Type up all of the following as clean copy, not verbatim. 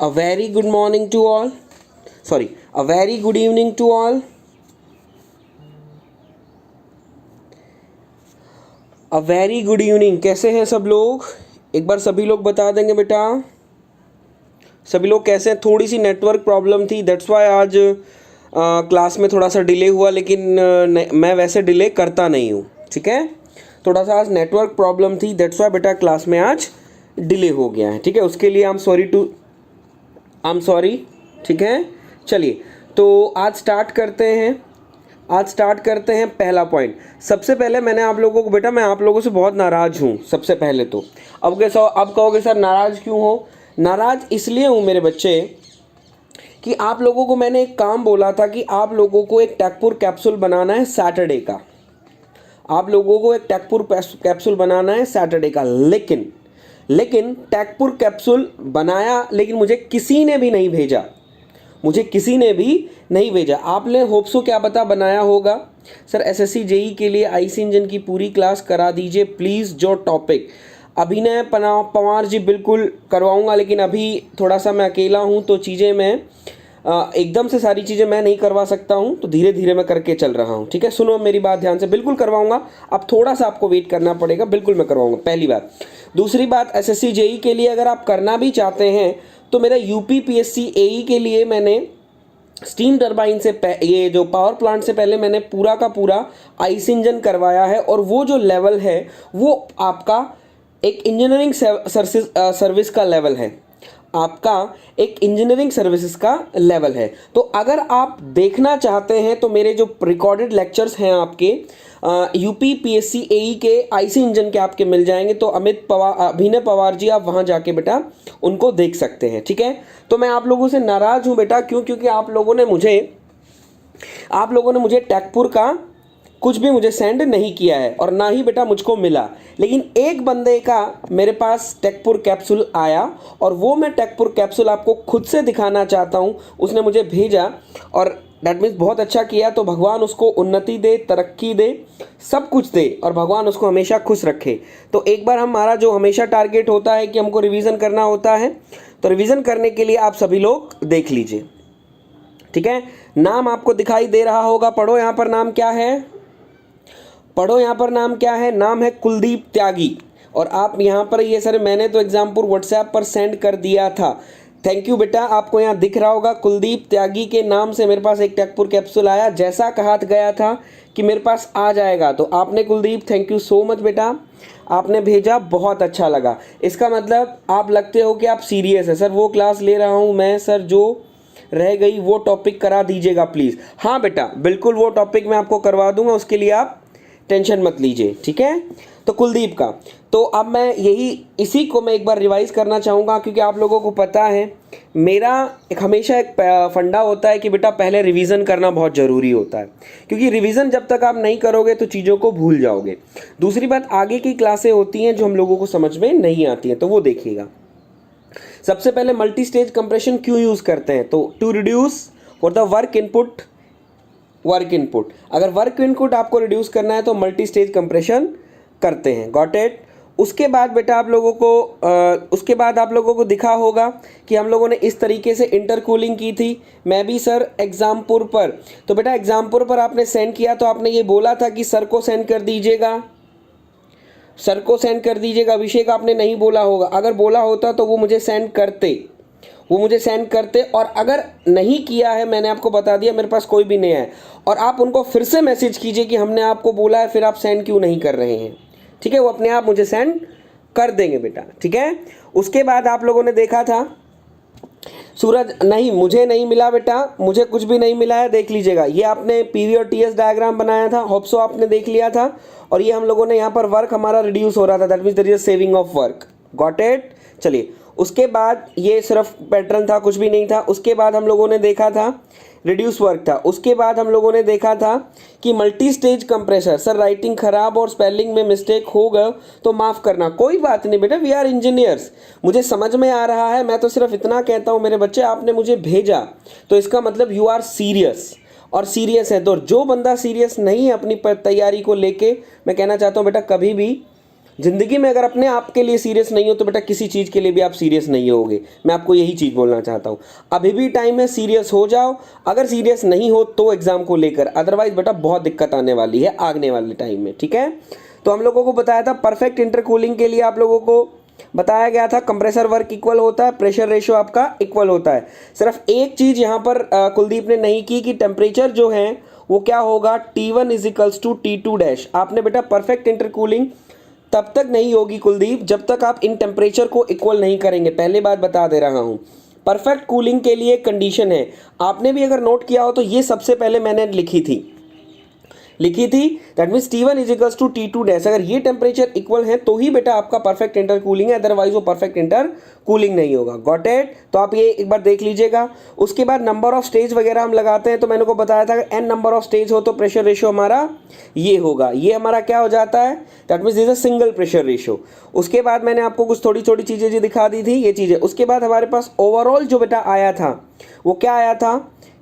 A very good morning to all. Sorry, a very good evening to all. A very good evening. कैसे हैं सब लोग? एक बार सभी लोग बता देंगे बेटा. सभी लोग कैसे हैं? थोड़ी सी नेटवर्क प्रॉब्लम थी, दैट्स वाई आज क्लास में थोड़ा सा डिले हुआ, लेकिन मैं वैसे डिले करता नहीं हूँ. ठीक है, थोड़ा सा आज नेटवर्क प्रॉब्लम थी, दैट्स वाई बेटा क्लास में आज डिले हो गया है. ठीक है, उसके लिए आई एम सॉरी. ठीक है, चलिए तो आज स्टार्ट करते हैं. पहला पॉइंट, सबसे पहले मैंने आप लोगों को, बेटा मैं आप लोगों से बहुत नाराज़ हूँ. सबसे पहले तो अब कहोगे सर नाराज़ क्यों हो? नाराज़ इसलिए हूँ मेरे बच्चे कि आप लोगों को मैंने एक काम बोला था कि आप लोगों को एक टैगपुर कैप्सूल बनाना है सैटरडे का. आप लोगों को एक टैगपुर कैप्सूल बनाना है सैटरडे का, लेकिन टैगपुर कैप्सूल बनाया, लेकिन मुझे किसी ने भी नहीं भेजा. आपने होप्सो क्या पता बनाया होगा. सर एसएससी जेई के लिए आईसी इंजन की पूरी क्लास करा दीजिए प्लीज़. जो टॉपिक अभिनय पवार जी बिल्कुल करवाऊंगा, लेकिन अभी थोड़ा सा मैं अकेला हूं तो चीज़ें मैं एकदम से सारी चीज़ें मैं नहीं करवा सकता हूं, तो धीरे धीरे मैं करके चल रहा हूं. ठीक है, सुनो मेरी बात ध्यान से. बिल्कुल करवाऊंगा, अब थोड़ा सा आपको वेट करना पड़ेगा. बिल्कुल मैं करवाऊंगा, पहली बात. दूसरी बात, एसएससी जेई के लिए अगर आप करना भी चाहते हैं तो मेरा यूपी पीएससी एई के लिए मैंने स्टीम टरबाइन से ये जो पावर प्लांट से पहले मैंने पूरा का पूरा आईसी इंजन करवाया है, और वो जो लेवल है वो आपका एक इंजीनियरिंग सर्विस का लेवल है. आपका एक इंजीनियरिंग सर्विसेज का लेवल है. तो अगर आप देखना चाहते हैं तो मेरे जो रिकॉर्डेड लेक्चर्स हैं आपके यूपी पीएससी एई के आईसी इंजन के आपके मिल जाएंगे. तो अभिनय पवार जी आप वहां जाके बेटा उनको देख सकते हैं. ठीक है, तो मैं आप लोगों से नाराज हूं बेटा. क्यों? क्योंकि आप लोगों ने मुझे टैगपुर का कुछ भी मुझे सेंड नहीं किया है, और ना ही बेटा मुझको मिला. लेकिन एक बंदे का मेरे पास टैगपुर कैप्सूल आया, और वो मैं टैगपुर कैप्सूल आपको खुद से दिखाना चाहता हूँ. उसने मुझे भेजा, और दैट मीन्स बहुत अच्छा किया. तो भगवान उसको उन्नति दे, तरक्की दे, सब कुछ दे, और भगवान उसको हमेशा खुश रखे. तो एक बार हमारा जो हमेशा टारगेट होता है कि हमको रिवीजन करना होता है, तो रिवीजन करने के लिए आप सभी लोग देख लीजिए. ठीक है, नाम आपको दिखाई दे रहा होगा. पढ़ो यहाँ पर नाम क्या है. नाम है कुलदीप त्यागी. और आप यहाँ पर ये सर मैंने तो एग्जाम्पुल व्हाट्सएप पर सेंड कर दिया था. थैंक यू बेटा. आपको यहाँ दिख रहा होगा कुलदीप त्यागी के नाम से मेरे पास एक टैगपुर कैप्सूल आया. जैसा कहा गया था कि मेरे पास आ जाएगा, तो आपने Kuldeep thank you so much बेटा, आपने भेजा, बहुत अच्छा लगा. इसका मतलब आप लगते हो कि आप सीरियस है. सर वो क्लास ले रहा हूँ मैं, सर जो रह गई वो टॉपिक करा दीजिएगा प्लीज़. हाँ बेटा बिल्कुल वो टॉपिक मैं आपको करवा दूंगा, उसके लिए आप टेंशन मत लीजिए. ठीक है, तो कुलदीप का, तो अब मैं इसी को मैं एक बार रिवाइज करना चाहूँगा, क्योंकि आप लोगों को पता है मेरा हमेशा एक फंडा होता है कि बेटा पहले रिवीजन करना बहुत ज़रूरी होता है, क्योंकि रिवीजन जब तक आप नहीं करोगे तो चीज़ों को भूल जाओगे. दूसरी बात, आगे की क्लासें होती हैं जो हम लोगों को समझ में नहीं आती हैं, तो वो देखिएगा. सबसे पहले मल्टी स्टेज कंप्रेशन क्यों यूज़ करते हैं? तो to reduce for the work input. अगर वर्क इनपुट आपको रिड्यूस करना है तो मल्टी स्टेज कंप्रेशन करते हैं. Got it. उसके बाद बेटा आप लोगों को दिखा होगा कि हम लोगों ने इस तरीके से इंटरकूलिंग की थी. मैं भी सर एग्जामपुर पर, तो बेटा एग्जामपुर पर आपने सेंड किया तो आपने ये बोला था कि सर को सेंड कर दीजिएगा. अभिषेक आपने नहीं बोला होगा. अगर बोला होता तो वो मुझे सेंड करते, और अगर नहीं किया है, मैंने आपको बता दिया मेरे पास कोई भी नहीं है, और आप उनको फिर से मैसेज कीजिए कि हमने आपको बोला है, फिर आप सेंड क्यों नहीं कर रहे हैं. ठीक है, वो अपने आप मुझे सेंड कर देंगे बेटा. ठीक है, उसके बाद आप लोगों ने देखा था सूरज, नहीं मुझे नहीं मिला बेटा, मुझे कुछ भी नहीं मिला है. देख लीजिएगा, ये आपने पीवी और टीएस डायग्राम बनाया था, होप्सो आपने देख लिया था, और ये हम लोगों ने यहाँ पर वर्क हमारा रिड्यूस हो रहा था, that means there is saving of work. Got it. चलिए, उसके बाद ये सिर्फ पैटर्न था, कुछ भी नहीं था. उसके बाद हम लोगों ने देखा था रिड्यूस वर्क था. उसके बाद हम लोगों ने देखा था कि multi stage compressor. Sir writing खराब और स्पेलिंग में मिस्टेक हो गए तो माफ़ करना. कोई बात नहीं बेटा, वी आर इंजीनियर्स, मुझे समझ में आ रहा है. मैं तो सिर्फ इतना कहता हूँ मेरे बच्चे, आपने मुझे भेजा तो इसका मतलब यू आर सीरियस, और सीरियस है. तो जो बंदा सीरियस नहीं है अपनी तैयारी को लेके, मैं कहना चाहता हूँ बेटा कभी भी जिंदगी में अगर अपने आप के लिए सीरियस नहीं हो तो बेटा किसी चीज़ के लिए भी आप सीरियस नहीं होगे। मैं आपको यही चीज़ बोलना चाहता हूँ। अभी भी टाइम है, सीरियस हो जाओ। अगर सीरियस नहीं हो तो एग्जाम को लेकर, अदरवाइज बेटा बहुत दिक्कत आने वाली है आगने वाले टाइम में, ठीक है। तो हम लोगों को बताया था परफेक्ट इंटरकूलिंग के लिए आप लोगों को बताया गया था कंप्रेसर वर्क इक्वल होता है, प्रेशर रेशियो आपका इक्वल होता है। सिर्फ एक चीज़ यहाँ पर कुलदीप ने नहीं की कि टेम्परेचर जो है वो क्या होगा, T1 is equals to T2 dash. आपने बेटा परफेक्ट इंटरकूलिंग तब तक नहीं होगी कुलदीप जब तक आप इन टेम्परेचर को इक्वल नहीं करेंगे। पहले बात बता दे रहा हूँ, परफेक्ट कूलिंग के लिए कंडीशन है, आपने भी अगर नोट किया हो तो ये सबसे पहले मैंने लिखी थी, that means T1 is equals to T2 dash. अगर ये टेम्परेचर इक्वल है तो ही बेटा आपका परफेक्ट इंटर कूलिंग है, अदरवाइज वो परफेक्ट इंटर कूलिंग नहीं होगा। Got it. तो आप ये एक बार देख लीजिएगा। उसके बाद नंबर ऑफ स्टेज वगैरह हम लगाते हैं, तो मैंने को बताया था कि n नंबर ऑफ स्टेज हो तो प्रेशर रेशियो हमारा ये होगा, ये हमारा क्या हो जाता है, that means is a single pressure ratio. उसके बाद मैंने आपको कुछ थोड़ी छोटी चीज़ें जो दिखा दी थी ये चीज़ें। उसके बाद हमारे पास ओवरऑल जो बेटा आया था वो क्या आया था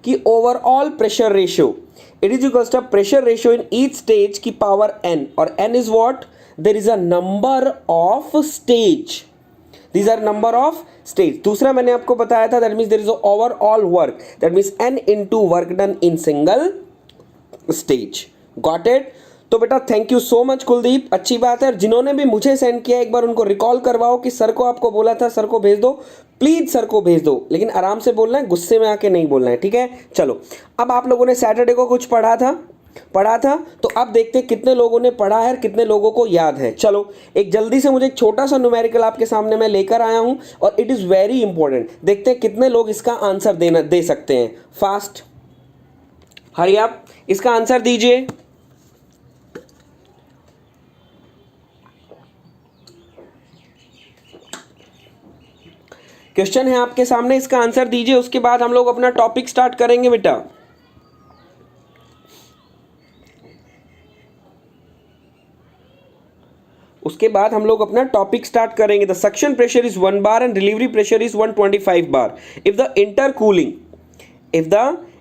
कि overall pressure ratio it is equals to pressure ratio in each stage की power n, और n is what, there is a number of stage, these are number of stage। दूसरा मैंने आपको बताया था that means there is a overall work, that means n into work done in single stage। got it। तो बेटा thank you so much Kuldeep, अच्छी बात है। जिन्होंने भी मुझे सेंड किया एक बार उनको रिकॉल करवाओ कि सर को आपको बोला था सर को भेज दो, प्लीज सर को भेज दो, लेकिन आराम से बोलना है, गुस्से में आके नहीं बोलना है, ठीक है। चलो अब आप लोगों ने सैटरडे को कुछ पढ़ा था तो अब देखते हैं कितने लोगों ने पढ़ा है और कितने लोगों को याद है। चलो एक जल्दी से मुझे एक छोटा सा न्यूमेरिकल आपके सामने मैं लेकर आया हूं और इट इज़ वेरी इंपॉर्टेंट। देखते हैं कितने लोग इसका आंसर दे सकते हैं। फास्ट हरी आप इसका आंसर दीजिए। क्वेश्चन है आपके सामने, इसका आंसर दीजिए। उसके बाद हम लोग अपना टॉपिक स्टार्ट करेंगे बेटा। उसके बाद हम लोग अपना टॉपिक स्टार्ट करेंगे। The suction pressure is 1 bar and delivery pressure is 125 bar if the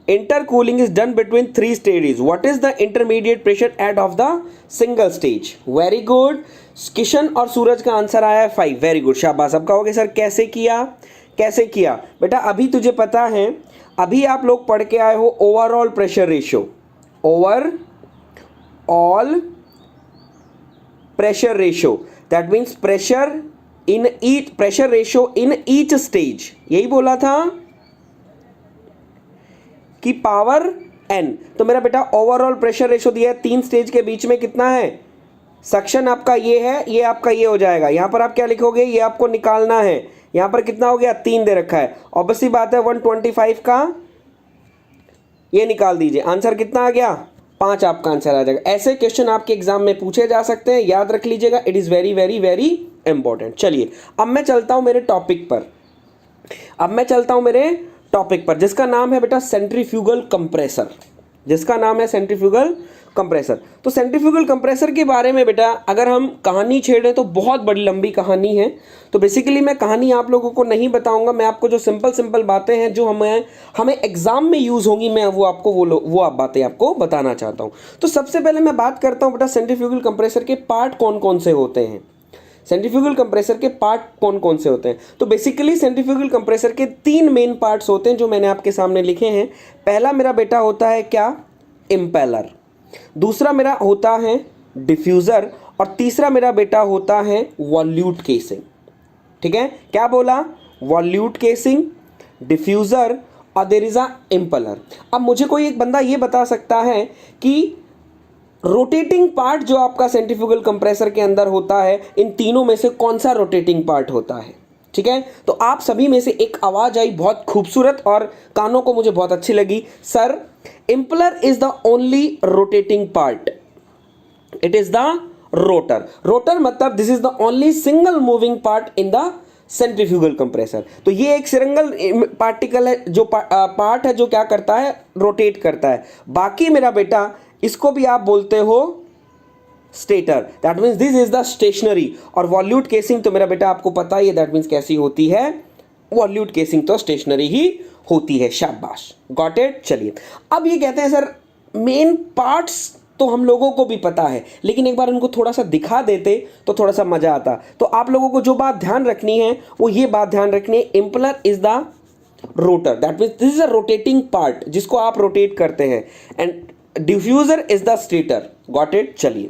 intercooling is done between 3 stages. What is the intermediate pressure at of the single stage? Very good। Kishan और सूरज का answer आया है 5। Very good, शाबाश। अब कहोगे sir कैसे किया बेटा, अभी तुझे पता है, अभी आप लोग पढ़ के आए हो overall pressure ratio, overall pressure ratio, that means pressure ratio in each stage, यही बोला था कि पावर n। तो मेरा बेटा ओवरऑल प्रेशर रेशियो दिया है 3 स्टेज के बीच में कितना है, सक्शन आपका ये है, ये आपका ये हो जाएगा। यहां पर आप क्या लिखोगे, ये आपको निकालना है। यहां पर कितना हो गया, 3 दे रखा है, ऑब्वियसली बात है 125 का ये निकाल दीजिए, आंसर कितना आ गया, 5 आपका आंसर आ जाएगा। ऐसे क्वेश्चन आपके एग्जाम में पूछे जा सकते हैं, याद रख लीजिएगा, it is very very very important. चलिए अब मैं चलता हूं मेरे टॉपिक पर, जिसका नाम है बेटा सेंट्रीफ्यूगल कंप्रेसर, तो सेंट्रीफ्यूगल कंप्रेसर के बारे में बेटा अगर हम कहानी छेड़ें तो बहुत बड़ी लंबी कहानी है। तो बेसिकली मैं कहानी आप लोगों को नहीं बताऊंगा, मैं आपको जो सिंपल बातें हैं जो हमें एग्जाम में यूज होंगी, मैं वो आप बातें आपको बताना चाहता हूं। तो सबसे पहले मैं बात करता हूं बेटा सेंट्रीफ्यूगल कंप्रेसर के पार्ट कौन कौन से होते हैं। सेंट्रीफ्यूगल कंप्रेसर के पार्ट कौन कौन से होते हैं, तो बेसिकली सेंट्रीफ्यूगल कंप्रेसर के 3 मेन पार्ट्स होते हैं जो मैंने आपके सामने लिखे हैं। पहला मेरा बेटा होता है क्या, इम्पेलर, दूसरा मेरा होता है डिफ्यूज़र, और तीसरा मेरा बेटा होता है वॉल्यूट केसिंग। ठीक है, क्या बोला, वॉल्यूट केसिंग, डिफ्यूज़र और देयर इज अ इम्पेलर। अब मुझे कोई एक बंदा ये बता सकता है कि रोटेटिंग पार्ट जो आपका सेंट्रीफ्यूगल कंप्रेसर के अंदर होता है, इन तीनों में से कौन सा रोटेटिंग पार्ट होता है। ठीक है, तो आप सभी में से एक आवाज आई बहुत खूबसूरत और कानों को मुझे बहुत अच्छी लगी, sir impeller is the only rotating part, it is the rotor मतलब this is the only single moving part in the centrifugal compressor. तो ये एक सिंगल पार्टिकल है जो पार्ट है जो क्या करता है, रोटेट करता है। बाकी मेरा बेटा इसको भी आप बोलते हो stator, that means this is the stationary. और वॉल्यूट केसिंग तो मेरा बेटा आपको पता ही है, दैट मीन्स कैसी होती है, वॉल्यूट केसिंग तो स्टेशनरी ही होती है। शाबाश, गॉट इट। चलिए अब ये कहते हैं सर मेन पार्ट्स तो हम लोगों को भी पता है, लेकिन एक बार उनको थोड़ा सा दिखा देते तो थोड़ा सा मजा आता। तो आप लोगों को जो बात ध्यान रखनी है वो ये बात ध्यान रखनी है, impeller is the rotor, that means this is a rotating part जिसको आप रोटेट करते हैं, and diffuser is the stator. Got it. चलिए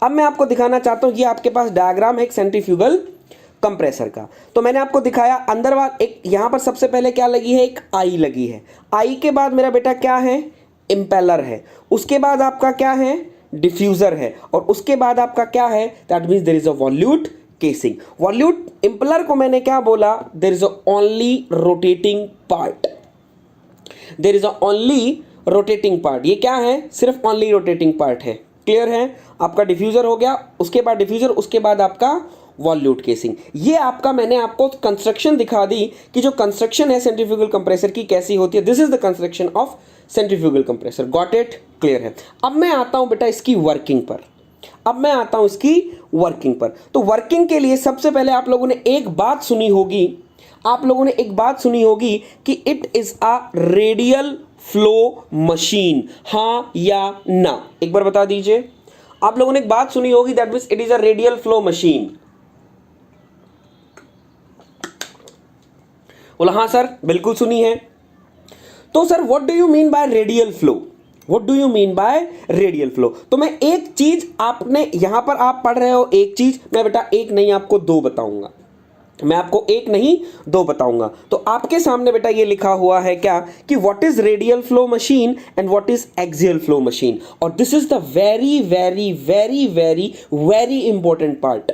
अब मैं आपको दिखाना चाहता हूं, ये आपके पास डायग्राम है एक सेंट्रीफ्यूगल कंप्रेसर का। तो मैंने आपको दिखाया अंदर वाला एक, यहां पर सबसे पहले क्या लगी है, एक आई लगी है। आई के बाद मेरा बेटा क्या है, इंपेलर है। उसके बाद आपका क्या है, डिफ्यूजर है। और उसके बाद आपका क्या है, that means there is a volute casing. Volute impeller को मैंने क्या बोला, there is a only rotating part, there is a only rotating part. ये क्या है, सिर्फ ओनली रोटेटिंग पार्ट है। क्लियर है। आपका डिफ्यूजर हो गया, उसके बाद डिफ्यूजर, उसके बाद आपका वॉल्यूट केसिंग। ये आपका, मैंने आपको कंस्ट्रक्शन दिखा दी कि जो कंस्ट्रक्शन है सेंट्रीफ्यूगल कंप्रेसर की कैसी होती है। This is the construction of centrifugal compressor. Got it. Clear है। अब मैं आता हूं बेटा इसकी वर्किंग पर, अब मैं आता हूं इसकी वर्किंग पर। तो वर्किंग के लिए सबसे पहले आप लोगों ने एक बात सुनी होगी, आप लोगों ने एक बात सुनी होगी कि it is a radial flow machine, हां या ना, एक बार बता दीजिए। आप लोगों ने एक बात सुनी होगी, that means it is a radial flow machine. बोला हाँ सर, बिल्कुल सुनी है। तो sir what do you mean by radial flow, what do you mean by radial flow. तो मैं एक चीज, आपने यहां पर आप पढ़ रहे हो एक चीज, मैं बेटा एक नहीं आपको दो बताऊंगा, मैं आपको एक नहीं दो बताऊंगा। तो आपके सामने बेटा ये लिखा हुआ है क्या, कि what is radial flow machine and what is axial flow machine. और this is the very very very very very important part.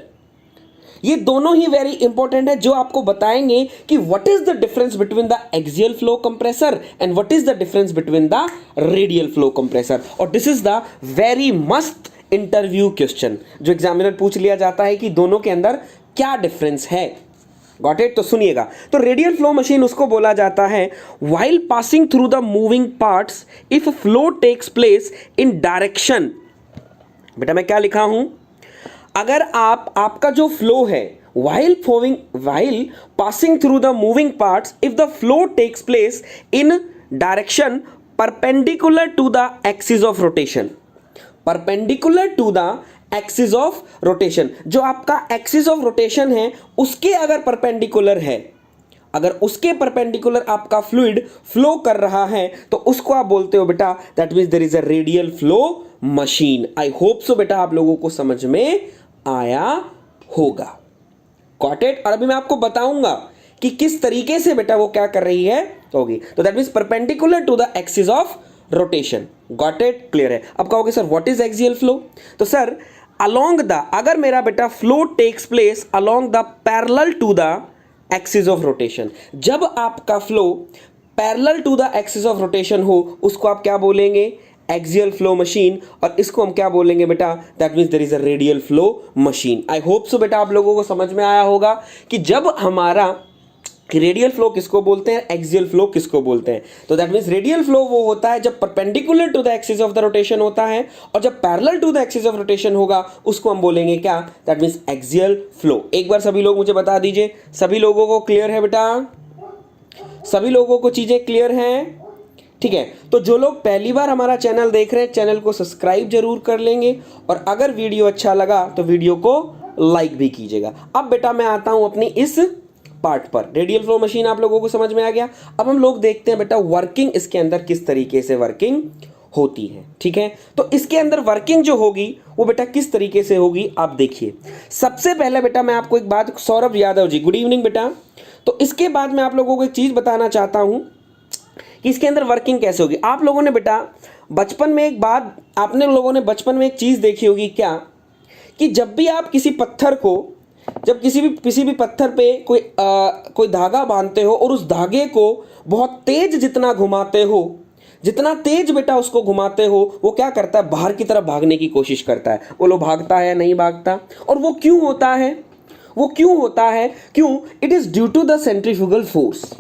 ये दोनों ही वेरी इंपॉर्टेंट है, जो आपको बताएंगे कि what is the difference between the axial flow compressor and what is the difference between the radial flow compressor. और this is the very मस्त interview question जो एग्जामिनर पूछ लिया जाता है कि दोनों के अंदर क्या डिफरेंस है। Got it. तो सुनिएगा, तो रेडियल फ्लो मशीन उसको बोला जाता है while passing through the moving parts if flow takes place in direction. बेटा मैं क्या लिखा हूं, अगर आपका जो फ्लो है while passing through the moving parts, if the flow takes place in direction perpendicular to the axis of rotation, perpendicular to the axis of rotation, जो आपका axis of rotation है उसके अगर perpendicular है, अगर उसके परपेंडिकुलर आपका फ्लूइड फ्लो कर रहा है तो उसको आप बोलते हो बेटा, that means there is a radial flow machine. I hope so बेटा आप लोगों को समझ में आया होगा। Got it. और अभी मैं आपको बताऊंगा कि किस तरीके से बेटा वो क्या कर रही है होगी। तो that means perpendicular to the axis of rotation. Got it. Clear है। अब कहोगे sir what is axial flow. तो सर अलोंग द, अगर मेरा बेटा flow takes place along the parallel to the axis of rotation, जब आपका flow parallel to the axis of rotation हो उसको आप क्या बोलेंगे, एक्सियल फ्लो मशीन। और इसको हम क्या बोलेंगे बेटा, that means there is a radial flow machine. I hope so बेटा आप लोगों को समझ में आया होगा कि जब हमारा रेडियल फ्लो किसको बोलते हैं, एक्सियल फ्लो किसको बोलते हैं। तो दैट मीन्स रेडियल फ्लो वो होता है जब perpendicular to the axis of the rotation होता है, और जब parallel to the axis of rotation होगा उसको हम बोलेंगे क्या, दैट मीन्स एक्सियल फ्लो। एक बार सभी लोग मुझे बता दीजिए, सभी लोगों को क्लियर है बेटा, सभी लोगों को चीजें क्लियर हैं, ठीक है। तो जो लोग पहली बार हमारा चैनल देख रहे हैं चैनल को सब्सक्राइब जरूर कर लेंगे, और अगर वीडियो अच्छा लगा तो वीडियो को लाइक भी कीजिएगा। अब बेटा मैं आता हूं अपनी इस पार्ट पर, रेडियल फ्लो मशीन आप लोगों को समझ में आ गया। अब हम लोग देखते हैं बेटा वर्किंग इसके अंदर किस तरीके से वर्किंग होती है, ठीक है। तो इसके अंदर वर्किंग जो होगी वो बेटा किस तरीके से होगी आप देखिए। सबसे पहले बेटा मैं आपको एक बात, सौरभ यादव जी गुड इवनिंग बेटा। तो इसके बाद मैं आप लोगों को एक चीज बताना चाहता हूं कि इसके अंदर वर्किंग कैसे होगी। आप लोगों ने बेटा बचपन में एक बात, आपने लोगों ने बचपन में एक चीज देखी होगी क्या, कि जब भी आप किसी पत्थर को, जब किसी भी पत्थर पे कोई धागा बांधते हो और उस धागे को बहुत तेज जितना घुमाते हो, जितना तेज बेटा उसको घुमाते हो, वो क्या करता है, बाहर की तरफ भागने की कोशिश करता है। बोलो भागता है या नहीं भागता। और वो क्यों होता है, वो क्यों होता है, क्यों, it is due to the centrifugal force,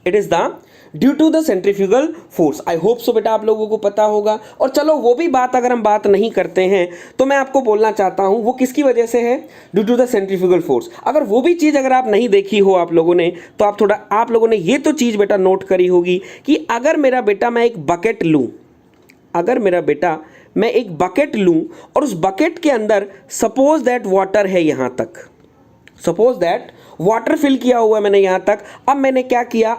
it is the due to the centrifugal force. I hope so बेटा आप लोगों को पता होगा। और चलो वो भी बात अगर हम बात नहीं करते हैं तो मैं आपको बोलना चाहता हूं वो किसकी वजह से है, due to the centrifugal force. अगर वो भी चीज़ अगर आप नहीं देखी हो आप लोगों ने, तो आप लोगों ने ये तो चीज़ बेटा नोट करी होगी कि अगर मेरा बेटा मैं एक बकेट लूँ, अगर मेरा बेटा मैं एक बकेट लूं और उस बकेट के अंदर सपोज दैट वाटर है यहां तक, सपोज दैट वाटर फिल किया हुआ है मैंने यहां तक। अब मैंने क्या किया,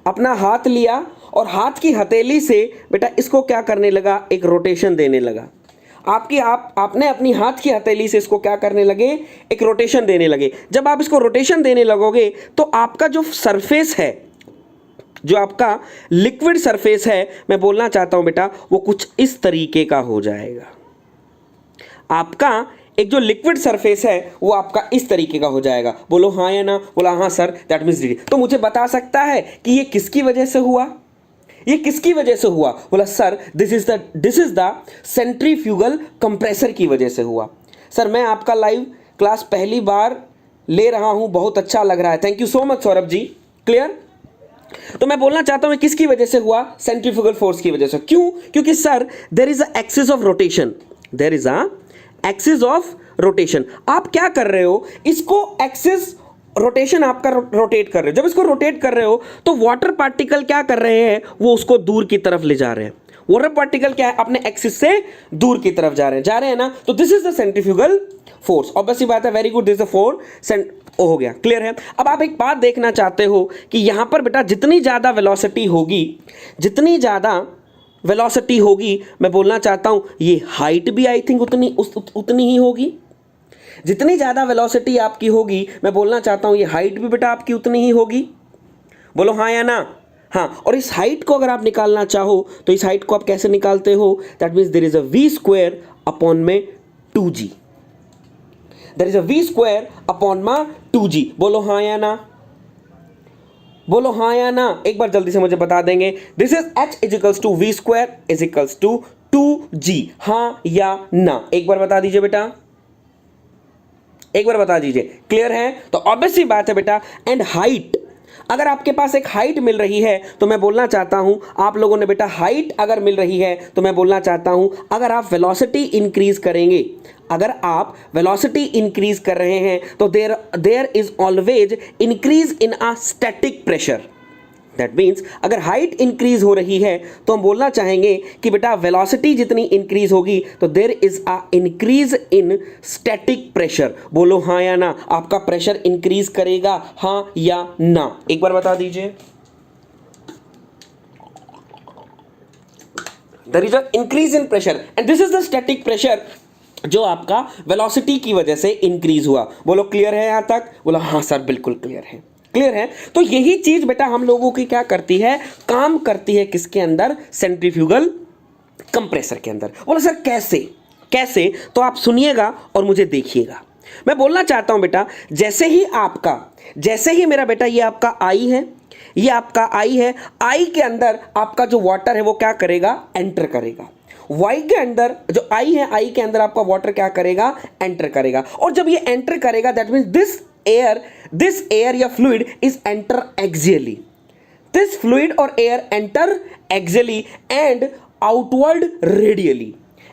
अपना हाथ लिया और हाथ की हथेली से बेटा इसको क्या करने लगा, एक रोटेशन देने लगा। आपने अपनी हाथ की हथेली से इसको क्या करने लगे, एक रोटेशन देने लगे। जब आप इसको रोटेशन देने लगोगे तो आपका जो सरफेस है, जो आपका लिक्विड सरफेस है, मैं बोलना चाहता हूं बेटा वो कुछ इस तरीके का हो जाएगा। आपका एक जो लिक्विड सरफेस है वो आपका इस तरीके का हो जाएगा। बोलो हाँ या ना। बोला हाँ सर, दैट मीन्स डी। तो मुझे बता सकता है कि ये किसकी वजह से हुआ, ये किसकी वजह से हुआ? बोला sir this is the centrifugal compressor की वजह से हुआ। सर मैं आपका लाइव क्लास पहली बार ले रहा हूं, बहुत अच्छा लग रहा है, thank you so much Saurabh ji. Clear? तो मैं बोलना चाहता हूं किसकी वजह से हुआ, सेंट्रीफ्यूगल फोर्स की वजह से। क्यों? क्योंकि sir there is a axis of rotation, there is a axis of rotation. आप क्या कर रहे हो, इसको एक्सिस रोटेशन आपका रोटेट कर रहे हो। जब इसको रोटेट कर रहे हो तो वाटर पार्टिकल क्या कर रहे हैं, वो उसको दूर की तरफ ले जा रहे हैं। वाटर पार्टिकल क्या है, अपने एक्सिस से दूर की तरफ जा रहे हैं ना। तो this is the centrifugal force. Obviously बात है, very good, this is the force हो गया। क्लियर है? अब आप एक बात देखना चाहते हो कि यहां पर बेटा जितनी ज्यादा वेलोसिटी होगी, जितनी ज्यादा वेलोसिटी होगी, मैं बोलना चाहता हूं ये हाइट भी आई थिंक उतनी ही होगी। जितनी ज़्यादा वेलोसिटी आपकी होगी, मैं बोलना चाहता हूं ये हाइट भी बेटा आपकी उतनी ही होगी। बोलो हाँ या ना। हाँ, और इस हाइट को अगर आप निकालना चाहो तो इस हाइट को आप कैसे निकालते हो, that means there is a V square upon में 2g, there is a V square upon में 2g। बोलो हाँ या ना, बोलो हाँ या ना, एक बार जल्दी से मुझे बता देंगे। This is h is equals to V square is equals to 2g। हाँ या ना, एक बार बता दीजिए बेटा, एक बार बता दीजिए। क्लियर है? तो ऑब्वियसली बात है बेटा। एंड हाइट, अगर आपके पास एक हाइट मिल रही है तो मैं बोलना चाहता हूं आप लोगों ने बेटा हाइट अगर मिल रही है तो मैं बोलना चाहता हूं अगर आप वेलोसिटी इंक्रीज करेंगे, अगर आप वेलोसिटी इंक्रीज कर रहे हैं तो there is always increase in a static pressure. That means अगर हाइट इंक्रीज हो रही है तो हम बोलना चाहेंगे कि बेटा वेलोसिटी जितनी इंक्रीज होगी तो there is a increase in static pressure. बोलो हाँ या ना, आपका प्रेशर इंक्रीज करेगा, हाँ या ना, एक बार बता दीजिए। There is a increase in pressure and this is the static pressure जो आपका वेलोसिटी की वजह से इंक्रीज हुआ। बोलो क्लियर है यहां तक? बोलो हाँ सर बिल्कुल क्लियर है। क्लियर है? तो यही चीज बेटा हम लोगों की क्या करती है, काम करती है किसके अंदर, सेंट्रीफ्यूगल कंप्रेसर के अंदर। बोलो सर कैसे? कैसे? तो आप सुनिएगा और मुझे देखिएगा। मैं बोलना चाहता हूं बेटा जैसे ही मेरा बेटा ये आपका आई है, ये आपका आई है, आई के अंदर आपका जो वाटर है वो क्या करेगा, एंटर करेगा। वाई के अंदर जो आई है, आई के अंदर आपका वाटर क्या करेगा, एंटर करेगा। और जब ये एंटर करेगा दैट मींस this air या fluid is enter axially, this fluid or air enter axially and outward radially।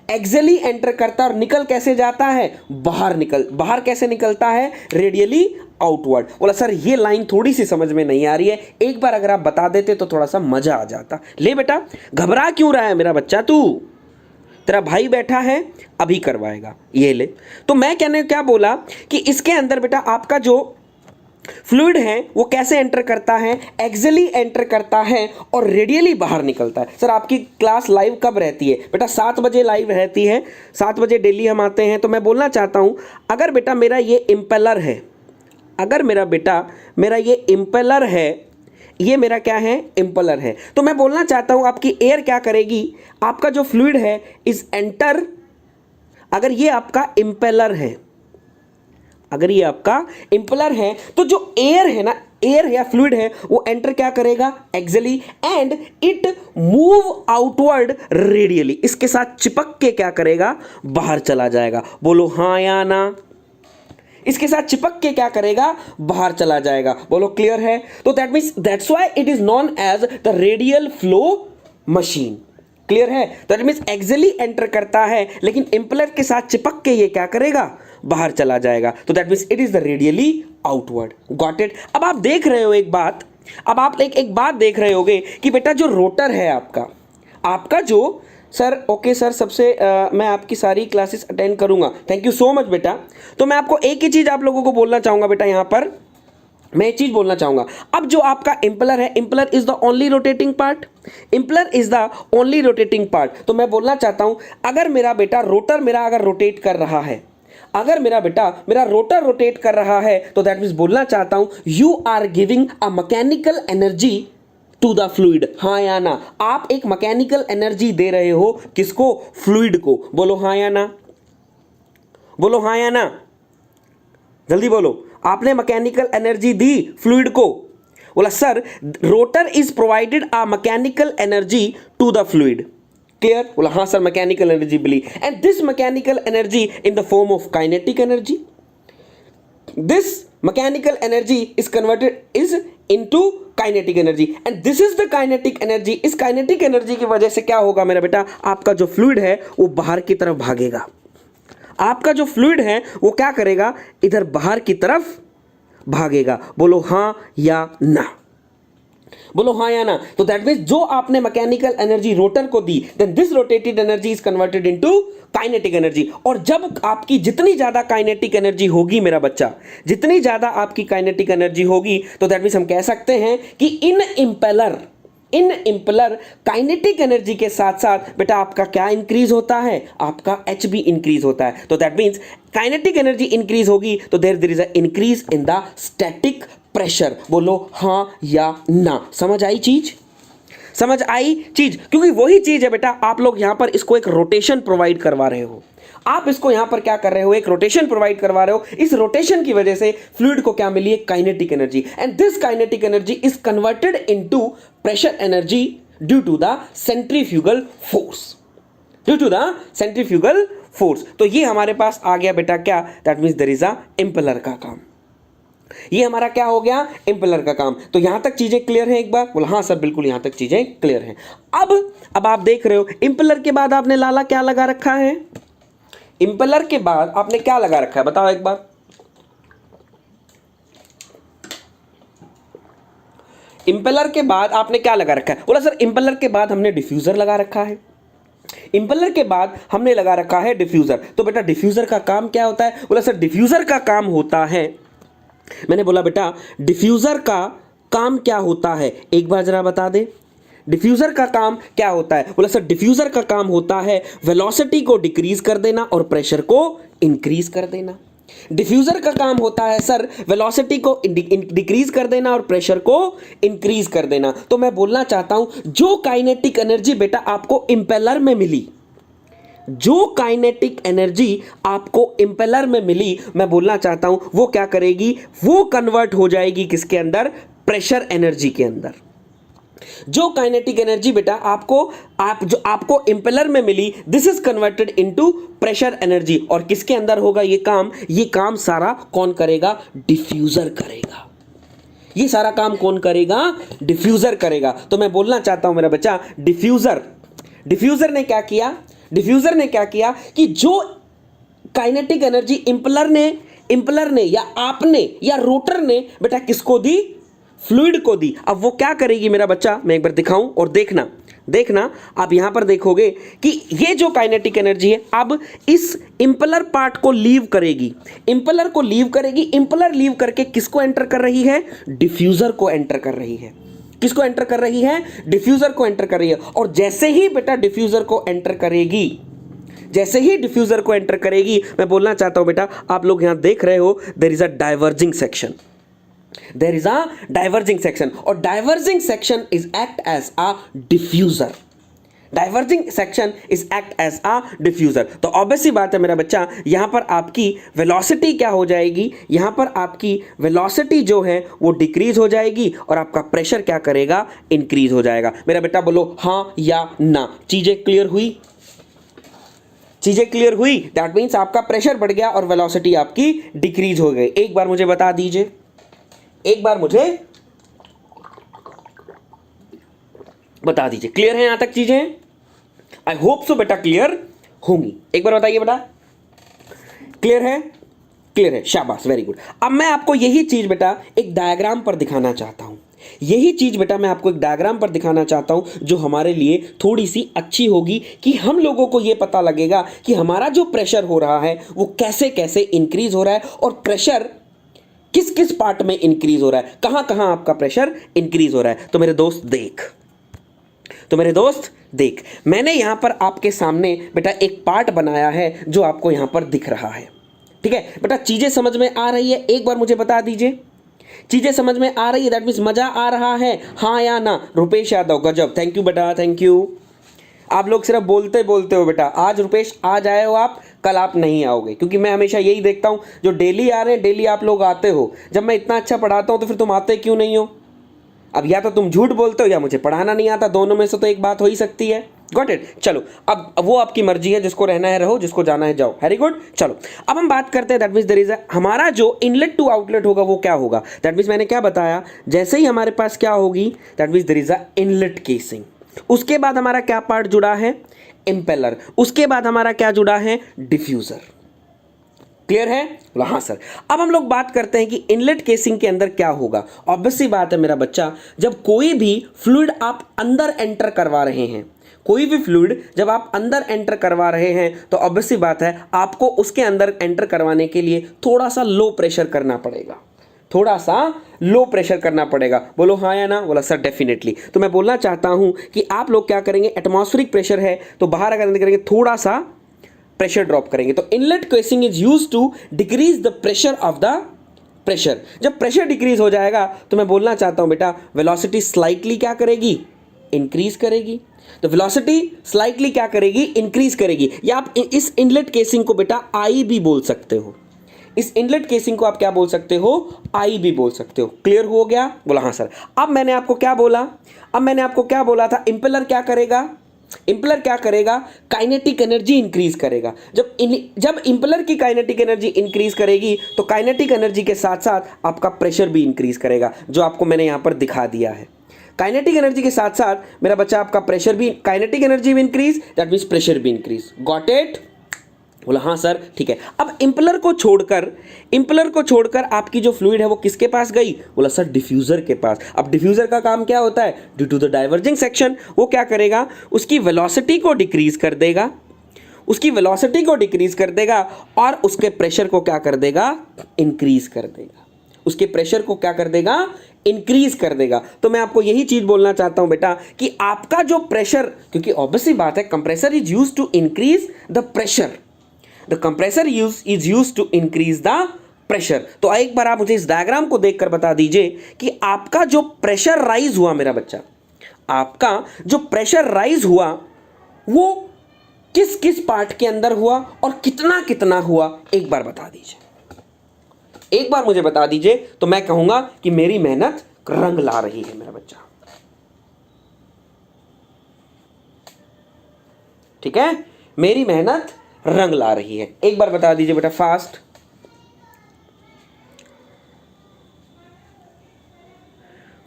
axially enter करता और निकल कैसे जाता है, बाहर कैसे निकलता है, रेडियली आउटवर्ड। बोला सर ये लाइन थोड़ी सी समझ में नहीं आ रही है, एक बार अगर आप बता देते तो थोड़ा सा मजा आ जाता। ले बेटा घबरा क्यों रहा है मेरा बच्चा, तू तेरा भाई बैठा है अभी करवाएगा, ये ले। तो मैं कहने क्या बोला कि इसके अंदर बेटा आपका जो फ्लूइड है वो कैसे एंटर करता है, एक्सियली एंटर करता है और रेडियली बाहर निकलता है। सर आपकी क्लास लाइव कब रहती है बेटा? 7 बजे लाइव रहती है, 7 बजे डेली हम आते हैं। तो मैं बोलना चाहता हूं अगर बेटा मेरा ये इम्पेलर है, अगर मेरा ये इम्पेलर है, ये मेरा क्या है, इम्पेलर है, तो मैं बोलना चाहता हूं आपकी एयर क्या करेगी, आपका जो फ्लूइड है इस एंटर, अगर ये आपका इम्पेलर है, अगर ये आपका इम्पेलर है तो जो एयर है ना, एयर या फ्लूइड है वो एंटर क्या करेगा, axially, and it move outward radially, इसके साथ चिपक के क्या करेगा, बाहर चला जाएगा। बोलो हाँ या ना, इसके साथ चिपक के क्या करेगा, बाहर चला जाएगा। बोलो क्लियर है? तो that means that's why it is known as the radial flow machine. Clear है? दैट मींस एक्सियली एंटर करता है लेकिन इंपेलर के साथ चिपक के ये क्या करेगा, बाहर चला जाएगा। तो that means it is the radially outward. Got it? अब आप देख रहे हो एक बात, अब आप एक बात देख रहे होगे कि बेटा जो रोटर है आपका, आपका जो सर ओके सर सबसे मैं आपकी सारी क्लासेस अटेंड करूंगा, थैंक यू सो मच बेटा। तो मैं आपको एक ही चीज़ आप लोगों को बोलना चाहूँगा बेटा, यहाँ पर मैं एक चीज बोलना चाहूंगा। अब जो आपका इंपलर है, impeller is the only rotating part, impeller is the only rotating part. तो मैं बोलना चाहता हूं अगर मेरा बेटा रोटर मेरा अगर रोटेट कर रहा है, अगर मेरा बेटा मेरा रोटर रोटेट कर रहा है, तो दैट मीन्स बोलना चाहता हूं you are giving a mechanical energy to the fluid. हाँ या ना, आप एक मैकेनिकल एनर्जी दे रहे हो किसको? फ्लूइड को। बोलो हाँ या ना, बोलो हाँ या ना, जल्दी बोलो। आपने मैकेनिकल एनर्जी दी फ्लूइड को। बोला sir rotor is provided a mechanical energy to the fluid. Clear? बोला हाँ सर मैकेनिकल एनर्जी मिली, and this mechanical energy in the form of kinetic energy. This mechanical energy is converted is into kinetic energy, and this is the kinetic energy. इस kinetic energy की वजह से क्या होगा मेरा बेटा? आपका जो फ्लूइड है वो बाहर की तरफ भागेगा। आपका जो फ्लूइड है वो क्या करेगा? इधर बाहर की तरफ भागेगा। बोलो हाँ या ना, बोलो हाँ या ना। तो दैट मींस जो आपने मैकेनिकल एनर्जी रोटर को दी, then this rotated energy is converted into kinetic energy. और जब आपकी जितनी ज्यादा काइनेटिक एनर्जी होगी मेरा बच्चा, जितनी ज्यादा आपकी काइनेटिक एनर्जी होगी, तो दैट मींस हम कह सकते हैं कि इन इंपेलर काइनेटिक एनर्जी के साथ साथ बेटा आपका क्या इंक्रीज होता है? आपका एच भी इंक्रीज होता है। तो that means kinetic energy increase होगी तो there is a increase in the static pressure. बोलो हाँ या ना। समझ आई चीज? समझ आई चीज? क्योंकि वही चीज है बेटा, आप लोग यहां पर इसको एक रोटेशन प्रोवाइड करवा रहे हो। आप इसको यहां पर क्या कर रहे हो? एक रोटेशन प्रोवाइड करवा रहे हो। इस रोटेशन की वजह से फ्लूइड को क्या मिली है? Kinetic energy, and this kinetic energy is converted into pressure energy due to the centrifugal force, due to the centrifugal force. तो ये हमारे पास आ गया बेटा क्या? That means there is a impeller का काम। ये हमारा क्या हो गया? इंपेलर का काम। तो यहां तक चीजें क्लियर हैं एक बार? बोला हाँ सर बिल्कुल यहां तक चीजें क्लियर हैं। अब आप देख रहे हो इंपेलर के बाद आपने लाला क्या लगा रखा है? इंपेलर के बाद आपने क्या लगा रखा है बताओ एक बार? इंपेलर के बाद आपने क्या लगा रखा है? बोला सर इंपेलर के बाद हमने डिफ्यूजर लगा रखा है। इंपेलर के बाद हमने लगा रखा है डिफ्यूजर। तो बेटा डिफ्यूजर का काम क्या होता है? बोला सर डिफ्यूजर का काम होता है, मैंने बोला बेटा डिफ्यूजर का काम क्या होता है? एक बार जरा बता दे, डिफ्यूजर का काम क्या होता है? बोला सर डिफ्यूजर का काम होता है वेलोसिटी को डिक्रीज कर देना और प्रेशर को इंक्रीज कर देना। डिफ्यूजर का काम होता है सर वेलोसिटी को डिक्रीज कर देना और प्रेशर को इंक्रीज कर देना। तो मैं बोलना चाहता हूं जो काइनेटिक एनर्जी बेटा आपको इंपेलर में मिली, जो काइनेटिक एनर्जी आपको इंपेलर में मिली, मैं बोलना चाहता हूं वो क्या करेगी? वो कन्वर्ट हो जाएगी किसके अंदर? प्रेशर एनर्जी के अंदर। जो काइनेटिक एनर्जी बेटा आपको इंपेलर में मिली, this is converted into pressure energy. और किसके अंदर होगा ये काम? ये काम सारा कौन करेगा? डिफ्यूजर करेगा। ये सारा काम कौन करेगा? डिफ्यूजर करेगा। तो मैं बोलना चाहता हूं मेरा बच्चा डिफ्यूजर ने क्या किया? डिफ्यूजर ने क्या किया कि जो काइनेटिक एनर्जी इंपेलर ने या आपने या रोटर ने बेटा किसको दी? फ्लूइड को दी। अब वो क्या करेगी मेरा बच्चा? मैं एक बार दिखाऊं और देखना आप यहां पर देखोगे कि ये जो काइनेटिक एनर्जी है अब इस इंपेलर पार्ट को लीव करेगी। इंपेलर को लीव करेगी। इंपेलर लीव करके किसको एंटर कर रही है? डिफ्यूजर को एंटर कर रही है। किसको एंटर कर रही है? डिफ्यूजर को एंटर कर रही है। और जैसे ही बेटा डिफ्यूजर को एंटर करेगी, मैं बोलना चाहता हूं बेटा आप लोग यहां देख रहे हो there is a diverging section, और diverging section is act as a diffuser. तो ऑब्वियस सी बात है मेरा बच्चा, यहां पर आपकी वेलोसिटी क्या हो जाएगी? यहां पर आपकी वेलोसिटी जो है वो डिक्रीज हो जाएगी और आपका प्रेशर क्या करेगा? इंक्रीज हो जाएगा। मेरा बेटा बोलो हाँ या ना। चीजें क्लियर हुई? दैट मीन्स आपका प्रेशर बढ़ गया और वेलोसिटी आपकी डिक्रीज हो गई। एक बार मुझे बता दीजिए, क्लियर है यहां तक चीजें? आई होप सो बेटा क्लियर होंगी। एक बार बताइए बेटा, क्लियर है? शाबाश, वेरी गुड। अब मैं आपको यही चीज बेटा एक डायग्राम पर दिखाना चाहता हूं। यही चीज बेटा मैं आपको एक डायग्राम पर दिखाना चाहता हूं जो हमारे लिए थोड़ी सी अच्छी होगी कि हम लोगों को यह पता लगेगा कि हमारा जो प्रेशर हो रहा है वो कैसे कैसे इंक्रीज हो रहा है और प्रेशर किस किस पार्ट में इंक्रीज हो रहा है, कहां कहां आपका प्रेशर इंक्रीज हो रहा है। तो मेरे दोस्त देख मैंने यहां पर आपके सामने बेटा एक पार्ट बनाया है जो आपको यहां पर दिख रहा है। ठीक है बेटा, चीजें समझ में आ रही है? एक बार मुझे बता दीजिए, चीजें समझ में आ रही है? दैट मीन्स मजा आ रहा है, हाँ या ना? रुपेश यादव, गजब, थैंक यू बेटा, थैंक यू। आप लोग सिर्फ बोलते बोलते हो बेटा। आज रुपेश आज आए हो आप, कल आप नहीं आओगे, क्योंकि मैं हमेशा यही देखता हूं जो डेली आ रहे हैं, डेली आप लोग आते हो। जब मैं इतना अच्छा पढ़ाता हूं तो फिर तुम आते क्यों नहीं हो? अब या तो तुम झूठ बोलते हो या मुझे पढ़ाना नहीं आता, दोनों में से तो एक बात हो ही सकती है। Got it? चलो अब वो आपकी मर्जी है, जिसको रहना है रहो, जिसको जाना है जाओ। Very good. चलो अब हम बात करते हैं दैट मीन्स देयर इज हमारा जो इनलेट टू आउटलेट होगा वो क्या होगा। दैट मीन्स मैंने क्या बताया, जैसे ही हमारे पास क्या होगी, that means there is a inlet casing. उसके बाद हमारा क्या पार्ट जुड़ा है? इंपेलर। उसके बाद हमारा क्या जुड़ा है? डिफ्यूजर। क्लियर है? बोला हाँ सर। अब हम लोग बात करते हैं कि इनलेट केसिंग के अंदर क्या होगा। ऑब्वियस सी बात है मेरा बच्चा, जब कोई भी फ्लूइड आप अंदर एंटर करवा रहे हैं, कोई भी फ्लूइड जब आप अंदर एंटर करवा रहे हैं तो ऑब्वियस सी बात है आपको उसके अंदर एंटर करवाने के लिए थोड़ा सा लो प्रेशर करना पड़ेगा, थोड़ा सा लो प्रेशर करना पड़ेगा। बोलो हाँ या ना? बोला सर डेफिनेटली। तो मैं बोलना चाहता हूं कि आप लोग क्या करेंगे, एटमॉस्फेरिक प्रेशर है तो बाहर अगर करेंगे थोड़ा सा प्रेशर ड्रॉप करेंगे। तो inlet casing is used to decrease the pressure of the pressure. जब प्रेशर डिक्रीज हो जाएगा तो मैं बोलना चाहता हूं बेटा वेलोसिटी स्लाइटली क्या करेगी? इंक्रीज करेगी। तो वेलोसिटी स्लाइटली क्या करेगी? इंक्रीज करेगी। या आप इस इनलेट केसिंग को बेटा आई भी बोल सकते हो। इस इनलेट केसिंग को आप क्या बोल सकते हो? आई भी बोल सकते हो। क्लियर हो गया? बोला हाँ सर। अब मैंने आपको क्या बोला था, इंपेलर क्या करेगा? इंपेलर क्या करेगा? काइनेटिक एनर्जी इंक्रीज करेगा। जब इंपेलर की काइनेटिक एनर्जी इंक्रीज करेगी तो काइनेटिक एनर्जी के साथ साथ आपका प्रेशर भी इंक्रीज करेगा, जो आपको मैंने यहां पर दिखा दिया है। काइनेटिक एनर्जी के साथ साथ मेरा बच्चा आपका प्रेशर भी, काइनेटिक एनर्जी भी इंक्रीज, दैट मींस प्रेशर भी इंक्रीज। Got it? बोला हाँ सर ठीक है। अब इंपेलर को छोड़कर आपकी जो फ्लूइड है वो किसके पास गई? बोला सर डिफ्यूजर के पास। अब डिफ्यूजर का काम क्या होता है? Due to the diverging section वो क्या करेगा? उसकी वेलोसिटी को डिक्रीज कर देगा, और उसके प्रेशर को क्या कर देगा? इंक्रीज कर देगा। उसके प्रेशर को क्या कर देगा? इंक्रीज कर देगा। तो मैं आपको यही चीज बोलना चाहता हूं बेटा कि आपका जो प्रेशर, क्योंकि ऑब्वियसली बात है compressor is used to increase the pressure, the compressor is used to increase the pressure. तो एक बार आप मुझे इस डायग्राम को देखकर बता दीजिए कि आपका जो प्रेशर राइज हुआ मेरा बच्चा, आपका जो प्रेशर राइज हुआ वो किस किस पार्ट के अंदर हुआ और कितना कितना हुआ, एक बार बता दीजिए। एक बार मुझे बता दीजिए तो मैं कहूंगा कि मेरी मेहनत रंग ला रही है मेरा बच्चा। ठीक है, मेरी मेहनत रंग ला रही है। एक बार बता दीजिए बेटा फास्ट।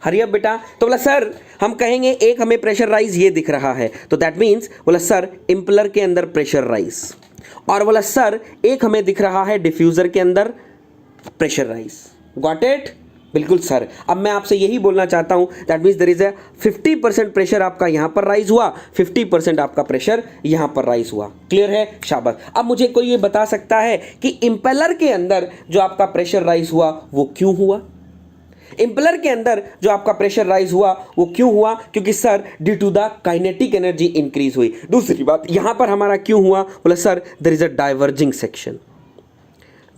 हरी अब बेटा। तो बोला सर हम कहेंगे एक हमें प्रेशर राइज ये दिख रहा है, तो दैट मींस बोला सर इंपेलर के अंदर प्रेशर राइज, और बोला सर एक हमें दिख रहा है डिफ्यूजर के अंदर प्रेशर राइज। Got it? बिल्कुल सर। अब मैं आपसे यही बोलना चाहता हूं that means there is a 50% pressure आपका यहां पर राइज हुआ, 50% आपका प्रेशर यहां पर राइज हुआ। क्लियर है? शाबाश। अब मुझे कोई ये बता सकता है कि इंपेलर के अंदर जो आपका प्रेशर राइज हुआ वो क्यों हुआ? इंपेलर के अंदर जो आपका प्रेशर राइज हुआ वो क्यों हुआ? क्योंकि sir due to the kinetic energy increase हुई। दूसरी बात यहां पर हमारा क्यों हुआ? बोला sir there is a diverging section,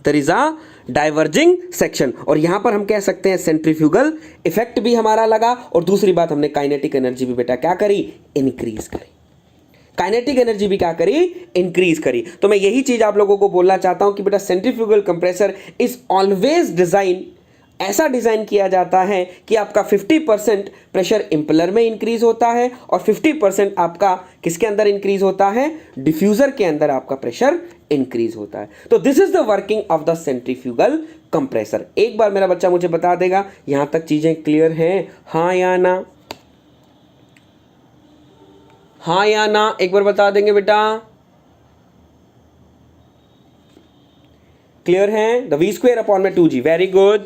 there is a diverging section, और यहां पर हम कह सकते हैं सेंट्रीफ्यूगल इफेक्ट भी हमारा लगा, और दूसरी बात हमने काइनेटिक एनर्जी भी बेटा क्या करी? इंक्रीज करी। काइनेटिक एनर्जी भी क्या करी? इंक्रीज करी। तो मैं यही चीज आप लोगों को बोलना चाहता हूं कि बेटा centrifugal compressor is always design, ऐसा डिजाइन किया जाता है कि आपका 50% प्रेशर इंपेलर में इंक्रीज होता है और 50% आपका किसके अंदर इंक्रीज होता है? डिफ्यूजर के अंदर आपका प्रेशर इंक्रीज होता है। तो this is the working of the centrifugal compressor. एक बार मेरा बच्चा मुझे बता देगा यहां तक चीजें क्लियर हैं? हाँ या ना? हाँ या ना? एक बार बता देंगे बेटा। क्लियर है? द v² अपॉन में 2g। Very good.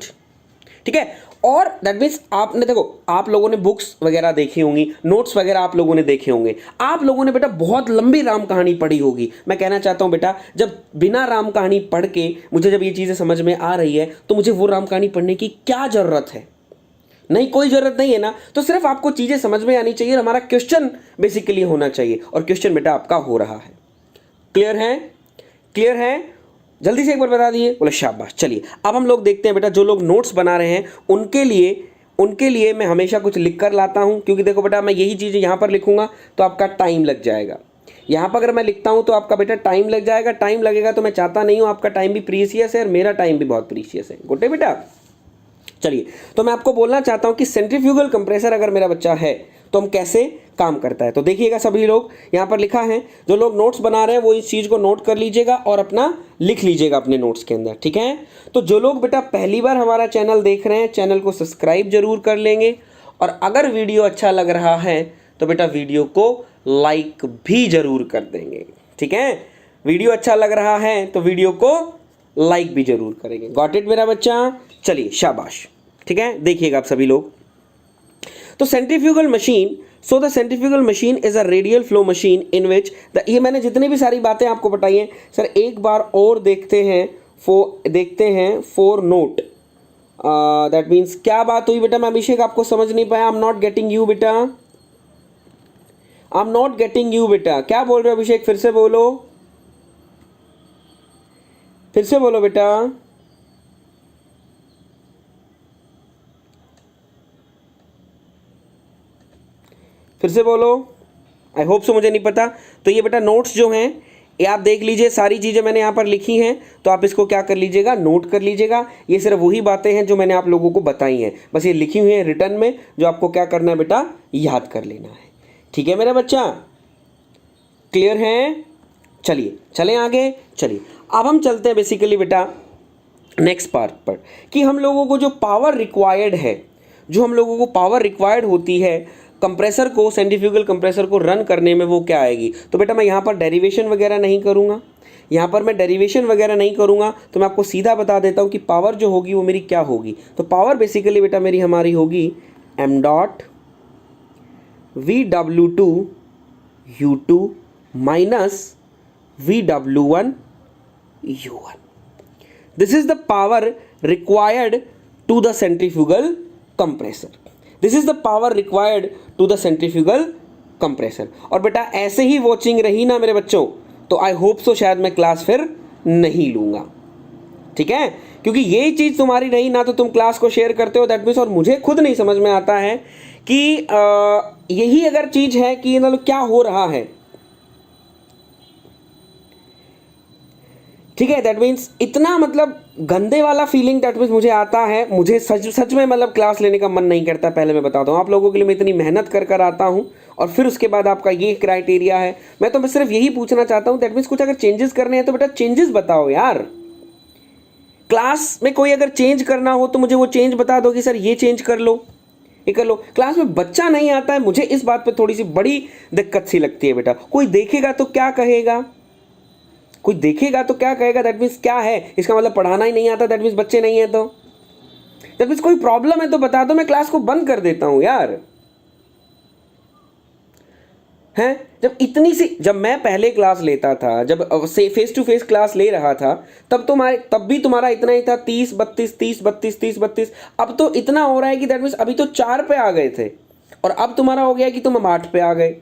ठीक है। और दैट मीन्स आपने देखो, आप लोगों ने बुक्स वगैरह देखी होंगी, नोट्स वगैरह आप लोगों ने देखे होंगे, आप लोगों ने बेटा बहुत लंबी राम कहानी पढ़ी होगी। मैं कहना चाहता हूं बेटा, जब बिना राम कहानी पढ़ के मुझे जब ये चीज़ें समझ में आ रही है तो मुझे वो राम कहानी पढ़ने की क्या ज़रूरत है? नहीं, कोई ज़रूरत नहीं है ना। तो सिर्फ आपको चीज़ें समझ में आनी चाहिए, हमारा क्वेश्चन बेसिकली होना चाहिए, और क्वेश्चन बेटा आपका हो रहा है। क्लियर है? क्लियर है? जल्दी से एक बार बता दिए, बोले शाबाश। चलिए अब हम लोग देखते हैं बेटा, जो लोग नोट्स बना रहे हैं उनके लिए मैं हमेशा कुछ लिख कर लाता हूं, क्योंकि देखो बेटा, मैं यही चीज़ यहाँ पर लिखूंगा तो आपका टाइम लग जाएगा। यहाँ पर अगर मैं लिखता हूँ तो आपका बेटा टाइम लग जाएगा, टाइम लगेगा तो मैं चाहता नहीं हूँ, आपका टाइम भी प्रीशियस है और मेरा टाइम भी बहुत प्रीशियस है। गुड डे बेटा। चलिए, तो मैं आपको बोलना चाहता हूँ कि सेंट्रीफ्यूगल कंप्रेसर अगर मेरा बच्चा है तो हम कैसे काम करता है। तो देखिएगा सभी लोग, यहाँ पर लिखा है, जो लोग नोट्स बना रहे हैं वो इस चीज़ को नोट कर लीजिएगा और अपना लिख लीजिएगा अपने नोट्स के अंदर, ठीक है। तो जो लोग बेटा पहली बार हमारा चैनल देख रहे हैं, चैनल को सब्सक्राइब जरूर कर लेंगे, और अगर वीडियो अच्छा लग रहा है तो बेटा वीडियो को लाइक भी जरूर कर देंगे, ठीक है। वीडियो अच्छा लग रहा है तो वीडियो को लाइक भी जरूर करेंगे। गॉट इट मेरा बच्चा? चलिए शाबाश, ठीक है। देखिएगा आप सभी लोग, तो centrifugal machine, so the centrifugal machine is a radial flow machine in which the, ये मैंने जितनी भी सारी बातें आपको बताई हैं सर, एक बार और देखते हैं फोर नोट। दैट मीन्स क्या बात हुई बेटा? मैं अभिषेक आपको समझ नहीं पाया। I am not getting you बेटा, I am not getting you बेटा। क्या बोल रहे हो अभिषेक? फिर से बोलो, फिर से बोलो बेटा। फिर से बोलो। आई होप सो, मुझे नहीं पता। तो ये बेटा नोट्स जो हैं ये आप देख लीजिए, सारी चीज़ें मैंने यहाँ पर लिखी हैं, तो आप इसको क्या कर लीजिएगा, नोट कर लीजिएगा। ये सिर्फ वही बातें हैं जो मैंने आप लोगों को बताई हैं, बस ये लिखी हुई है रिटर्न में, जो आपको क्या करना है बेटा, याद कर लेना है, ठीक है मेरा बच्चा। क्लियर है? चलिए चलें आगे। चलिए अब हम चलते हैं बेसिकली बेटा नेक्स्ट पार्ट पर, कि हम लोगों को जो पावर रिक्वायर्ड है, जो हम लोगों को पावर रिक्वायर्ड होती है कंप्रेसर को, सेंट्रीफ्यूगल कंप्रेसर को रन करने में, वो क्या आएगी। तो बेटा मैं यहाँ पर डेरिवेशन वगैरह नहीं करूँगा, यहाँ पर मैं डेरिवेशन वगैरह नहीं करूँगा, तो मैं आपको सीधा बता देता हूँ कि पावर जो होगी वो मेरी क्या होगी। तो पावर बेसिकली बेटा मेरी हमारी होगी m dot VW2 U2 minus VW1 U1। This is the power required to the centrifugal compressor. This is the power required to the centrifugal compressor. और बेटा ऐसे ही वॉचिंग रही ना मेरे बच्चों, तो आई होप सो शायद मैं क्लास फिर नहीं लूँगा, ठीक है। क्योंकि यही चीज़ तुम्हारी रही ना, तो तुम क्लास को शेयर करते हो, दैट मीन्स, और मुझे खुद नहीं समझ में आता है कि यही अगर चीज़ है कि मतलब क्या हो रहा है, ठीक है। दैट मीन्स इतना मतलब गंदे वाला फीलिंग दैट मीन्स मुझे आता है, मुझे सच में मतलब क्लास लेने का मन नहीं करता। पहले मैं बताता हूँ आप लोगों के लिए, मैं इतनी मेहनत कर आता हूँ, और फिर उसके बाद आपका ये क्राइटेरिया है। मैं तो सिर्फ यही पूछना चाहता हूँ, दैट मीन्स कुछ अगर चेंजेस करने हैं तो बेटा चेंजेस बताओ यार। क्लास में कोई अगर चेंज करना हो तो मुझे वो चेंज बता दो कि सर ये चेंज कर लो, ये कर लो। क्लास में बच्चा नहीं आता है, मुझे इस बात पर थोड़ी सी बड़ी दिक्कत सी लगती है बेटा। कोई देखेगा तो क्या कहेगा, कोई देखेगा तो क्या कहेगा, दैट मीन्स क्या है, इसका मतलब पढ़ाना ही नहीं आता, दैट मीन्स बच्चे नहीं है। तो दैट मीन्स कोई प्रॉब्लम है तो बता दो, मैं क्लास को बंद कर देता हूं यार। हैं, जब मैं पहले क्लास लेता था, जब फेस टू फेस क्लास ले रहा था, तब भी तुम्हारा इतना ही था, 30 32 30 32 30 32। अब तो इतना हो रहा है कि दैट मीन्स अभी तो 4 पे आ गए थे, और अब तुम्हारा हो गया कि तुम 8 पे आ गए।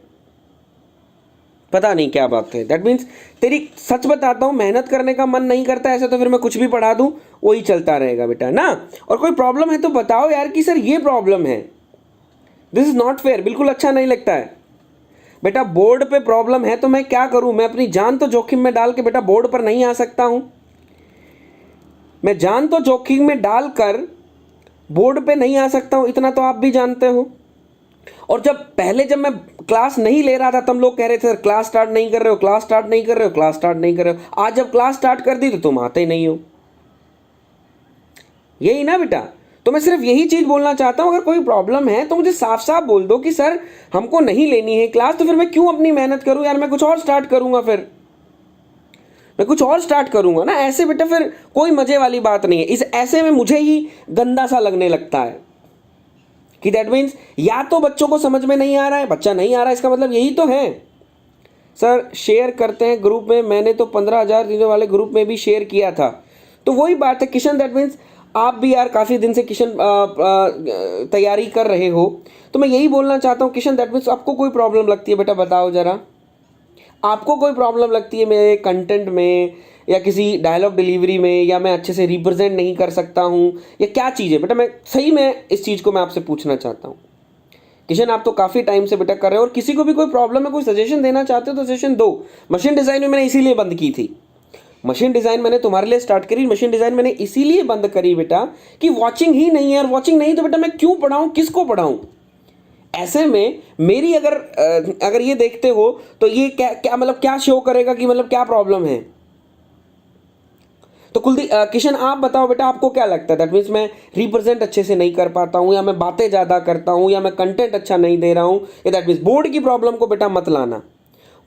पता नहीं क्या बात है। दैट मीन्स तेरी, सच बताता हूँ, मेहनत करने का मन नहीं करता, ऐसा तो फिर मैं कुछ भी पढ़ा दूँ वही चलता रहेगा बेटा ना। और कोई प्रॉब्लम है तो बताओ यार कि सर ये प्रॉब्लम है, दिस इज नॉट फेयर, बिल्कुल अच्छा नहीं लगता है बेटा। बोर्ड पे प्रॉब्लम है तो मैं क्या करूँ, मैं अपनी जान तो जोखिम में डाल के बेटा बोर्ड पर नहीं आ सकता हूँ। मैं जान तो जोखिम में डालकर बोर्ड पे नहीं आ सकता हूँ, इतना तो आप भी जानते हो। और जब मैं क्लास नहीं ले रहा था तब लोग कह रहे थे सर क्लास स्टार्ट नहीं कर रहे हो, क्लास स्टार्ट नहीं कर रहे हो, क्लास स्टार्ट नहीं कर रहे हो। आज जब क्लास स्टार्ट कर दी तो तुम आते ही नहीं हो, यही ना बेटा। तो मैं सिर्फ यही चीज़ बोलना चाहता हूँ, अगर कोई प्रॉब्लम है तो मुझे साफ साफ बोल दो कि सर हमको नहीं लेनी है क्लास, तो फिर मैं क्यों अपनी मेहनत करूँ यार, मैं कुछ और स्टार्ट करूँगा, फिर मैं कुछ और स्टार्ट करूँगा ना। ऐसे बेटा फिर कोई मज़े वाली बात नहीं है, इस ऐसे में मुझे ही गंदा सा लगने लगता है। कि दैट मीन्स या तो बच्चों को समझ में नहीं आ रहा है, बच्चा नहीं आ रहा है, इसका मतलब यही तो है। सर शेयर करते हैं ग्रुप में, मैंने तो 15,000 चीज़ों वाले ग्रुप में भी शेयर किया था। तो वही बात है किशन, दैट मीन्स आप भी यार काफ़ी दिन से किशन तैयारी कर रहे हो, तो मैं यही बोलना चाहता हूँ किशन, दैट मीन्स आपको कोई प्रॉब्लम लगती है बेटा, बताओ ज़रा, आपको कोई प्रॉब्लम लगती है मेरे कंटेंट में या किसी डायलॉग डिलीवरी में, या मैं अच्छे से रिप्रेजेंट नहीं कर सकता हूँ, या क्या चीज़ है बेटा? मैं सही में इस चीज़ को मैं आपसे पूछना चाहता हूँ। किशन आप तो काफ़ी टाइम से बेटा कर रहे हो, और किसी को भी कोई प्रॉब्लम है, कोई सजेशन देना चाहते हो तो सजेशन दो। मशीन डिज़ाइन में मैंने इसीलिए बंद की थी, मशीन डिज़ाइन मैंने तुम्हारे लिए स्टार्ट करी, मशीन डिज़ाइन मैंने इसीलिए बंद करी बेटा कि वॉचिंग ही नहीं है, और वॉचिंग नहीं तो बेटा मैं क्यों पढ़ाऊँ, किसको पढ़ाऊँ? ऐसे में मेरी अगर ये देखते हो तो ये क्या क्या मतलब क्या शो करेगा कि मतलब क्या प्रॉब्लम है? तो कुलदीप किशन आप बताओ बेटा, आपको क्या लगता है? दैट मीन्स मैं रिप्रेजेंट अच्छे से नहीं कर पाता हूँ, या मैं बातें ज़्यादा करता हूँ, या मैं कंटेंट अच्छा नहीं दे रहा हूँ, या दैट मीन्स बोर्ड की प्रॉब्लम को बेटा मत लाना,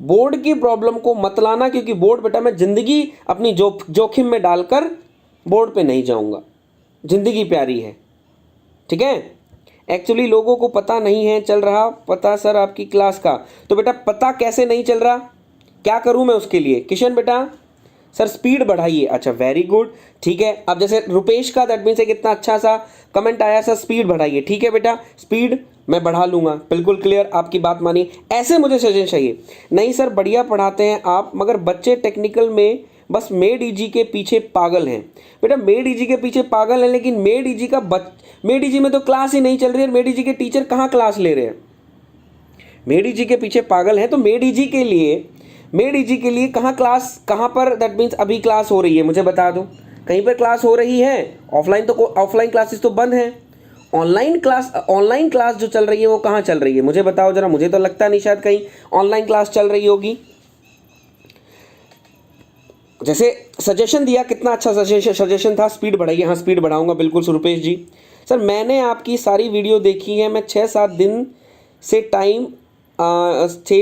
बोर्ड की प्रॉब्लम को मत लाना, क्योंकि बोर्ड बेटा मैं ज़िंदगी अपनी जोखिम में डालकर बोर्ड पे नहीं जाऊँगा, ज़िंदगी प्यारी है, ठीक है? एक्चुअली लोगों को पता नहीं है चल रहा पता सर आपकी क्लास का, तो बेटा पता कैसे नहीं चल रहा, क्या करूं मैं उसके लिए? किशन बेटा सर स्पीड बढ़ाइए। अच्छा वेरी गुड, ठीक है। अब जैसे रुपेश का दैट मीन्स एक इतना अच्छा सा कमेंट आया, सर स्पीड बढ़ाइए, ठीक है बेटा, स्पीड मैं बढ़ा लूँगा, बिल्कुल क्लियर, आपकी बात मानिए। ऐसे मुझे सजेशन चाहिए, नहीं सर बढ़िया पढ़ाते हैं आप, मगर बच्चे टेक्निकल में बस मेड ईजी के पीछे पागल हैं। बेटा मेड ईजी के पीछे पागल हैं, लेकिन मेड ईजी में तो क्लास ही नहीं चल रही है, मेड ईजी के टीचर कहाँ क्लास ले रहे हैं? मेड ईजी के पीछे पागल हैं, तो मेड ईजी के लिए कहाँ पर दैट मीन्स अभी क्लास हो रही है, मुझे बता दो, कहीं पर क्लास हो रही है? ऑफलाइन क्लासेस तो बंद हैं, ऑनलाइन क्लास जो चल रही है वो कहाँ चल रही है, मुझे बताओ जरा। मुझे तो लगता नहीं शायद कहीं ऑनलाइन क्लास चल रही होगी। जैसे सजेशन दिया, कितना अच्छा सजेशन था, स्पीड बढ़ाइए। हाँ स्पीड बढ़ाऊंगा बिल्कुल सुरुपेश जी। सर मैंने आपकी सारी वीडियो देखी है, मैं 6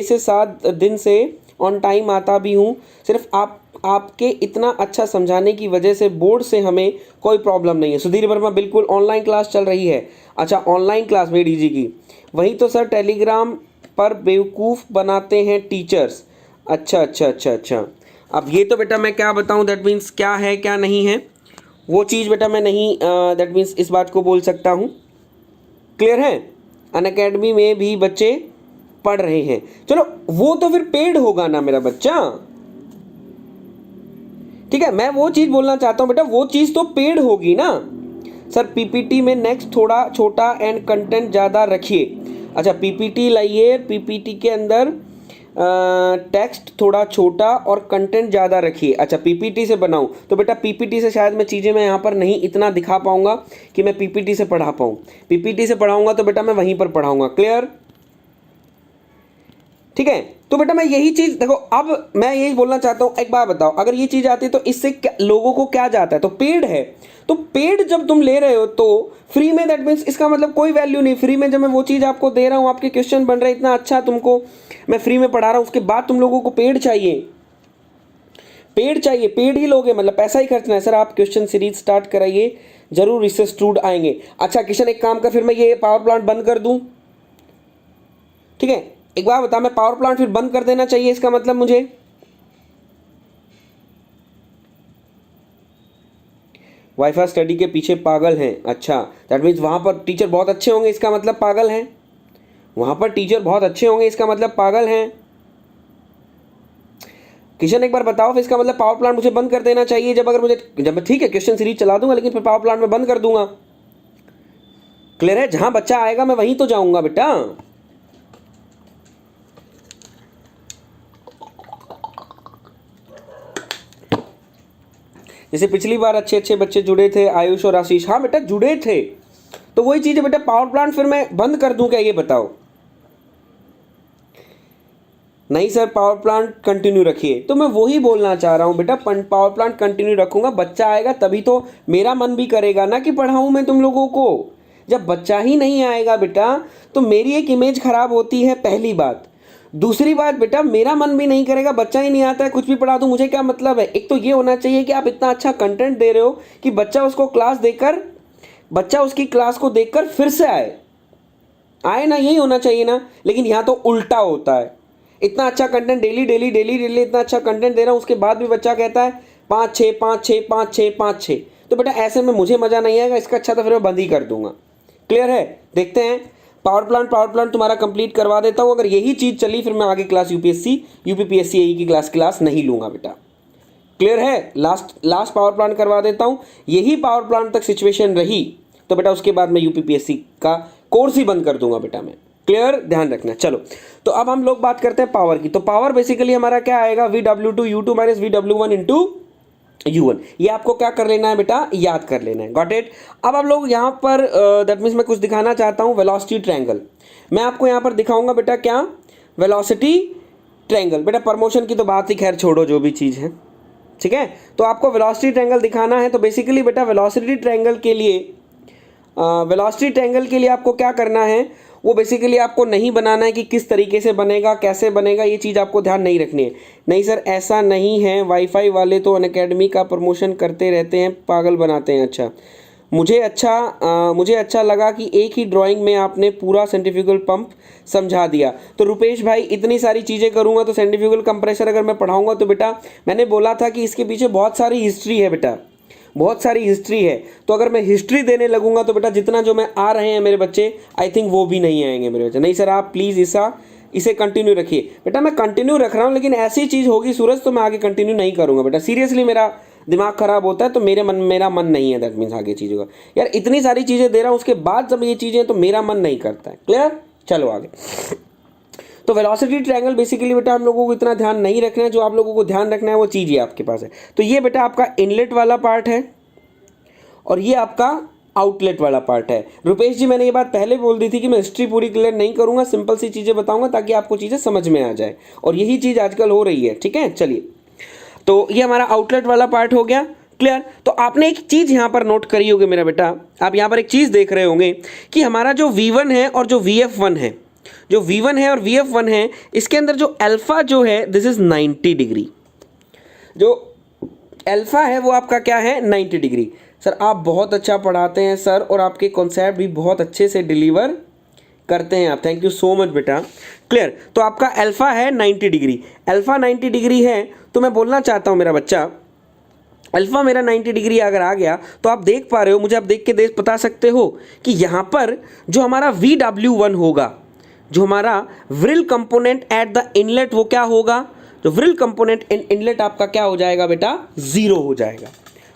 से 7 दिन से ऑन टाइम आता भी हूँ, सिर्फ आपके इतना अच्छा समझाने की वजह से बोर्ड से हमें कोई प्रॉब्लम नहीं है। सुधीर वर्मा बिल्कुल ऑनलाइन क्लास चल रही है। अच्छा ऑनलाइन क्लास मेड ईजी की, वही तो सर टेलीग्राम पर बेवकूफ़ बनाते हैं टीचर्स। अच्छा। अब ये तो बेटा मैं क्या बताऊं, दैट मीन्स क्या है क्या नहीं है वो चीज़ बेटा मैं नहीं दैट मीन्स इस बात को बोल सकता हूँ। क्लियर है? अनअकैडमी में भी बच्चे पढ़ रहे हैं, चलो वो तो फिर पेड होगा ना मेरा बच्चा, ठीक है। मैं वो चीज़ बोलना चाहता हूँ बेटा, वो चीज़ तो पेड होगी ना। सर पीपीटी में नेक्स्ट थोड़ा छोटा एंड कंटेंट ज़्यादा रखिए। अच्छा पीपीटी लाइए, पीपीटी के अंदर टेक्स्ट थोड़ा छोटा और कंटेंट ज़्यादा रखिए। अच्छा पीपीटी से बनाऊं तो बेटा पीपीटी से शायद मैं यहाँ पर नहीं इतना दिखा पाऊंगा कि मैं पीपीटी से पढ़ा पाऊँ। पीपीटी से पढ़ाऊंगा तो बेटा मैं वहीं पर पढ़ाऊंगा। क्लियर? ठीक है। तो बेटा मैं यही चीज़ देखो, अब मैं यही बोलना चाहता हूँ, एक बात बताओ, अगर ये चीज़ आती है तो इससे लोगों को क्या जाता है? तो पेड है, तो पेड जब तुम ले रहे हो तो फ्री में, दैट मीन्स इसका मतलब कोई वैल्यू नहीं। फ्री में जब मैं वो चीज़ आपको दे रहा हूँ, आपके क्वेश्चन बन रहे इतना अच्छा, तुमको मैं फ्री में पढ़ा रहा हूँ, उसके बाद तुम लोगों को पेड चाहिए, पेड ही लोगे, मतलब पैसा ही खर्चना है। सर आप क्वेश्चन सीरीज स्टार्ट कराइए, जरूर इससे स्टूडेंट आएंगे। अच्छा किशन एक काम कर, फिर मैं ये पावर प्लांट बंद कर दूं, ठीक है? एक बार बता, मैं पावर प्लांट फिर बंद कर देना चाहिए, इसका मतलब मुझे? वाईफाई स्टडी के पीछे पागल हैं। अच्छा दैट मीन्स वहां पर टीचर बहुत अच्छे होंगे, इसका मतलब पागल हैं? वहां पर टीचर बहुत अच्छे होंगे इसका मतलब पागल हैं? किशन एक बार बताओ, फिर इसका मतलब पावर प्लांट मुझे बंद कर देना चाहिए जब मैं ठीक है क्वेश्चन सीरीज चला दूंगा, लेकिन फिर पावर प्लांट में बंद कर दूंगा। क्लियर है? जहां बच्चा आएगा मैं वहीं तो जाऊंगा बेटा। जैसे पिछली बार अच्छे बच्चे जुड़े थे, आयुष और आशीष, हाँ बेटा जुड़े थे, तो वही चीज़ है बेटा, पावर प्लांट फिर मैं बंद कर दूं क्या, ये बताओ? नहीं सर पावर प्लांट कंटिन्यू रखिए, तो मैं वही बोलना चाह रहा हूँ बेटा, पावर प्लांट कंटिन्यू रखूंगा, बच्चा आएगा तभी तो मेरा मन भी करेगा ना कि पढ़ाऊँ मैं तुम लोगों को। जब बच्चा ही नहीं आएगा बेटा तो मेरी एक इमेज खराब होती है, पहली बात। दूसरी बात बेटा, मेरा मन भी नहीं करेगा, बच्चा ही नहीं आता है, कुछ भी पढ़ा दूं, मुझे क्या मतलब है? एक तो ये होना चाहिए कि आप इतना अच्छा कंटेंट दे रहे हो कि बच्चा उसकी क्लास को देखकर फिर से आए। आए ना, यही होना चाहिए ना, लेकिन यहाँ तो उल्टा होता है। इतना अच्छा content daily daily daily daily इतना अच्छा कंटेंट दे रहा हूँ, उसके बाद भी बच्चा कहता है 5-6 5-6 5-6 5-6। तो बेटा ऐसे में मुझे मज़ा नहीं आएगा, इसका अच्छा तो फिर मैं बंद ही कर दूंगा। क्लियर है? देखते हैं पावर प्लांट तुम्हारा कंप्लीट करवा देता हूँ। अगर यही चीज़ चली फिर मैं आगे क्लास यूपीएससी यूपीपीएससी एई की क्लास नहीं लूँगा बेटा। क्लियर है? लास्ट पावर प्लांट करवा देता हूँ। यही पावर प्लांट तक सिचुएशन रही तो बेटा उसके बाद मैं यूपीपीएससी का कोर्स ही बंद कर दूंगा बेटा मैं। क्लियर? ध्यान रखना। चलो तो अब हम लोग बात करते हैं पावर की। तो पावर बेसिकली हमारा क्या आएगा, VW2U2 minus VW1 into U1। ये आपको क्या कर लेना है बेटा, याद कर लेना है। Got it? अब हम लोग यहाँ पर दैट मीन्स मैं कुछ दिखाना चाहता हूँ, वेलोसिटी ट्रायंगल। मैं आपको यहाँ पर दिखाऊंगा बेटा क्या, वेलोसिटी ट्रायंगल। बेटा प्रमोशन की तो बात ही खैर छोड़ो, जो भी चीज़ है, ठीक है। तो आपको वेलोसिटी ट्रायंगल दिखाना है। तो बेसिकली बेटा वेलोसिटी ट्रायंगल के लिए आपको क्या करना है, वो बेसिकली आपको नहीं बनाना है कि किस तरीके से बनेगा, कैसे बनेगा, ये चीज़ आपको ध्यान नहीं रखनी है। नहीं सर ऐसा नहीं है, वाईफाई वाले तो अनअकैडमी का प्रमोशन करते रहते हैं, पागल बनाते हैं। अच्छा मुझे अच्छा लगा कि एक ही ड्राइंग में आपने पूरा सेंट्रीफ्यूगल पंप समझा दिया। तो रुपेश भाई इतनी सारी चीज़ें करूँगा तो सेंट्रीफ्यूगल कंप्रेसर अगर मैं पढ़ाऊँगा तो बेटा मैंने बोला था कि इसके पीछे बहुत सारी हिस्ट्री है बेटा, बहुत सारी हिस्ट्री है। तो अगर मैं हिस्ट्री देने लगूंगा तो बेटा जितना जो मैं आ रहे हैं मेरे बच्चे, आई थिंक वो भी नहीं आएंगे मेरे बच्चे। नहीं सर आप प्लीज़ इसे कंटिन्यू रखिए। बेटा मैं कंटिन्यू रख रहा हूँ, लेकिन ऐसी चीज़ होगी सूरज तो मैं आगे कंटिन्यू नहीं करूँगा बेटा। सीरियसली मेरा दिमाग खराब होता है तो मेरा मन नहीं है, दैट मीन्स आगे चीज़ों का। यार इतनी सारी चीज़ें दे रहा हूँ उसके बाद जब ये चीज़ें तो मेरा मन नहीं करता है। क्लियर? चलो आगे। तो वेलोसिटी ट्रायंगल बेसिकली बेटा हम लोगों को इतना ध्यान नहीं रखना है, जो आप लोगों को ध्यान रखना है वो चीज़ ये आपके पास है। तो ये बेटा आपका इनलेट वाला पार्ट है और ये आपका आउटलेट वाला पार्ट है। रुपेश जी मैंने ये बात पहले बोल दी थी कि मैं हिस्ट्री पूरी क्लियर नहीं करूंगा, सिंपल सी चीज़ें बताऊंगा ताकि आपको चीज़ें समझ में आ जाए, और यही चीज़ आजकल हो रही है। ठीक है चलिए, तो ये हमारा आउटलेट वाला पार्ट हो गया। क्लियर? तो आपने एक चीज़ यहाँ पर नोट करी होगी मेरा बेटा, आप यहाँ पर एक चीज़ देख रहे होंगे कि हमारा जो V1 है और जो VF1 है, जो V1 है और VF1 है, इसके अंदर जो अल्फा जो है दिस इज 90 डिग्री। जो अल्फा है वो आपका क्या है, 90 डिग्री। सर आप बहुत अच्छा पढ़ाते हैं सर, और आपके कॉन्सेप्ट भी बहुत अच्छे से डिलीवर करते हैं आप, थैंक यू सो मच बेटा। क्लियर? तो आपका अल्फा है 90 डिग्री, अल्फा 90 डिग्री है। तो मैं बोलना चाहता हूँ मेरा बच्चा, अल्फा मेरा 90 डिग्री अगर आ गया तो आप देख पा रहे हो, मुझे आप देख के बता सकते हो कि यहाँ पर जो हमारा VW1 होगा, जो हमारा व्रिल कंपोनेंट एट द इनलेट वो क्या होगा, जो व्रिल कंपोनेंट इन इनलेट आपका क्या हो जाएगा बेटा, 0 हो जाएगा।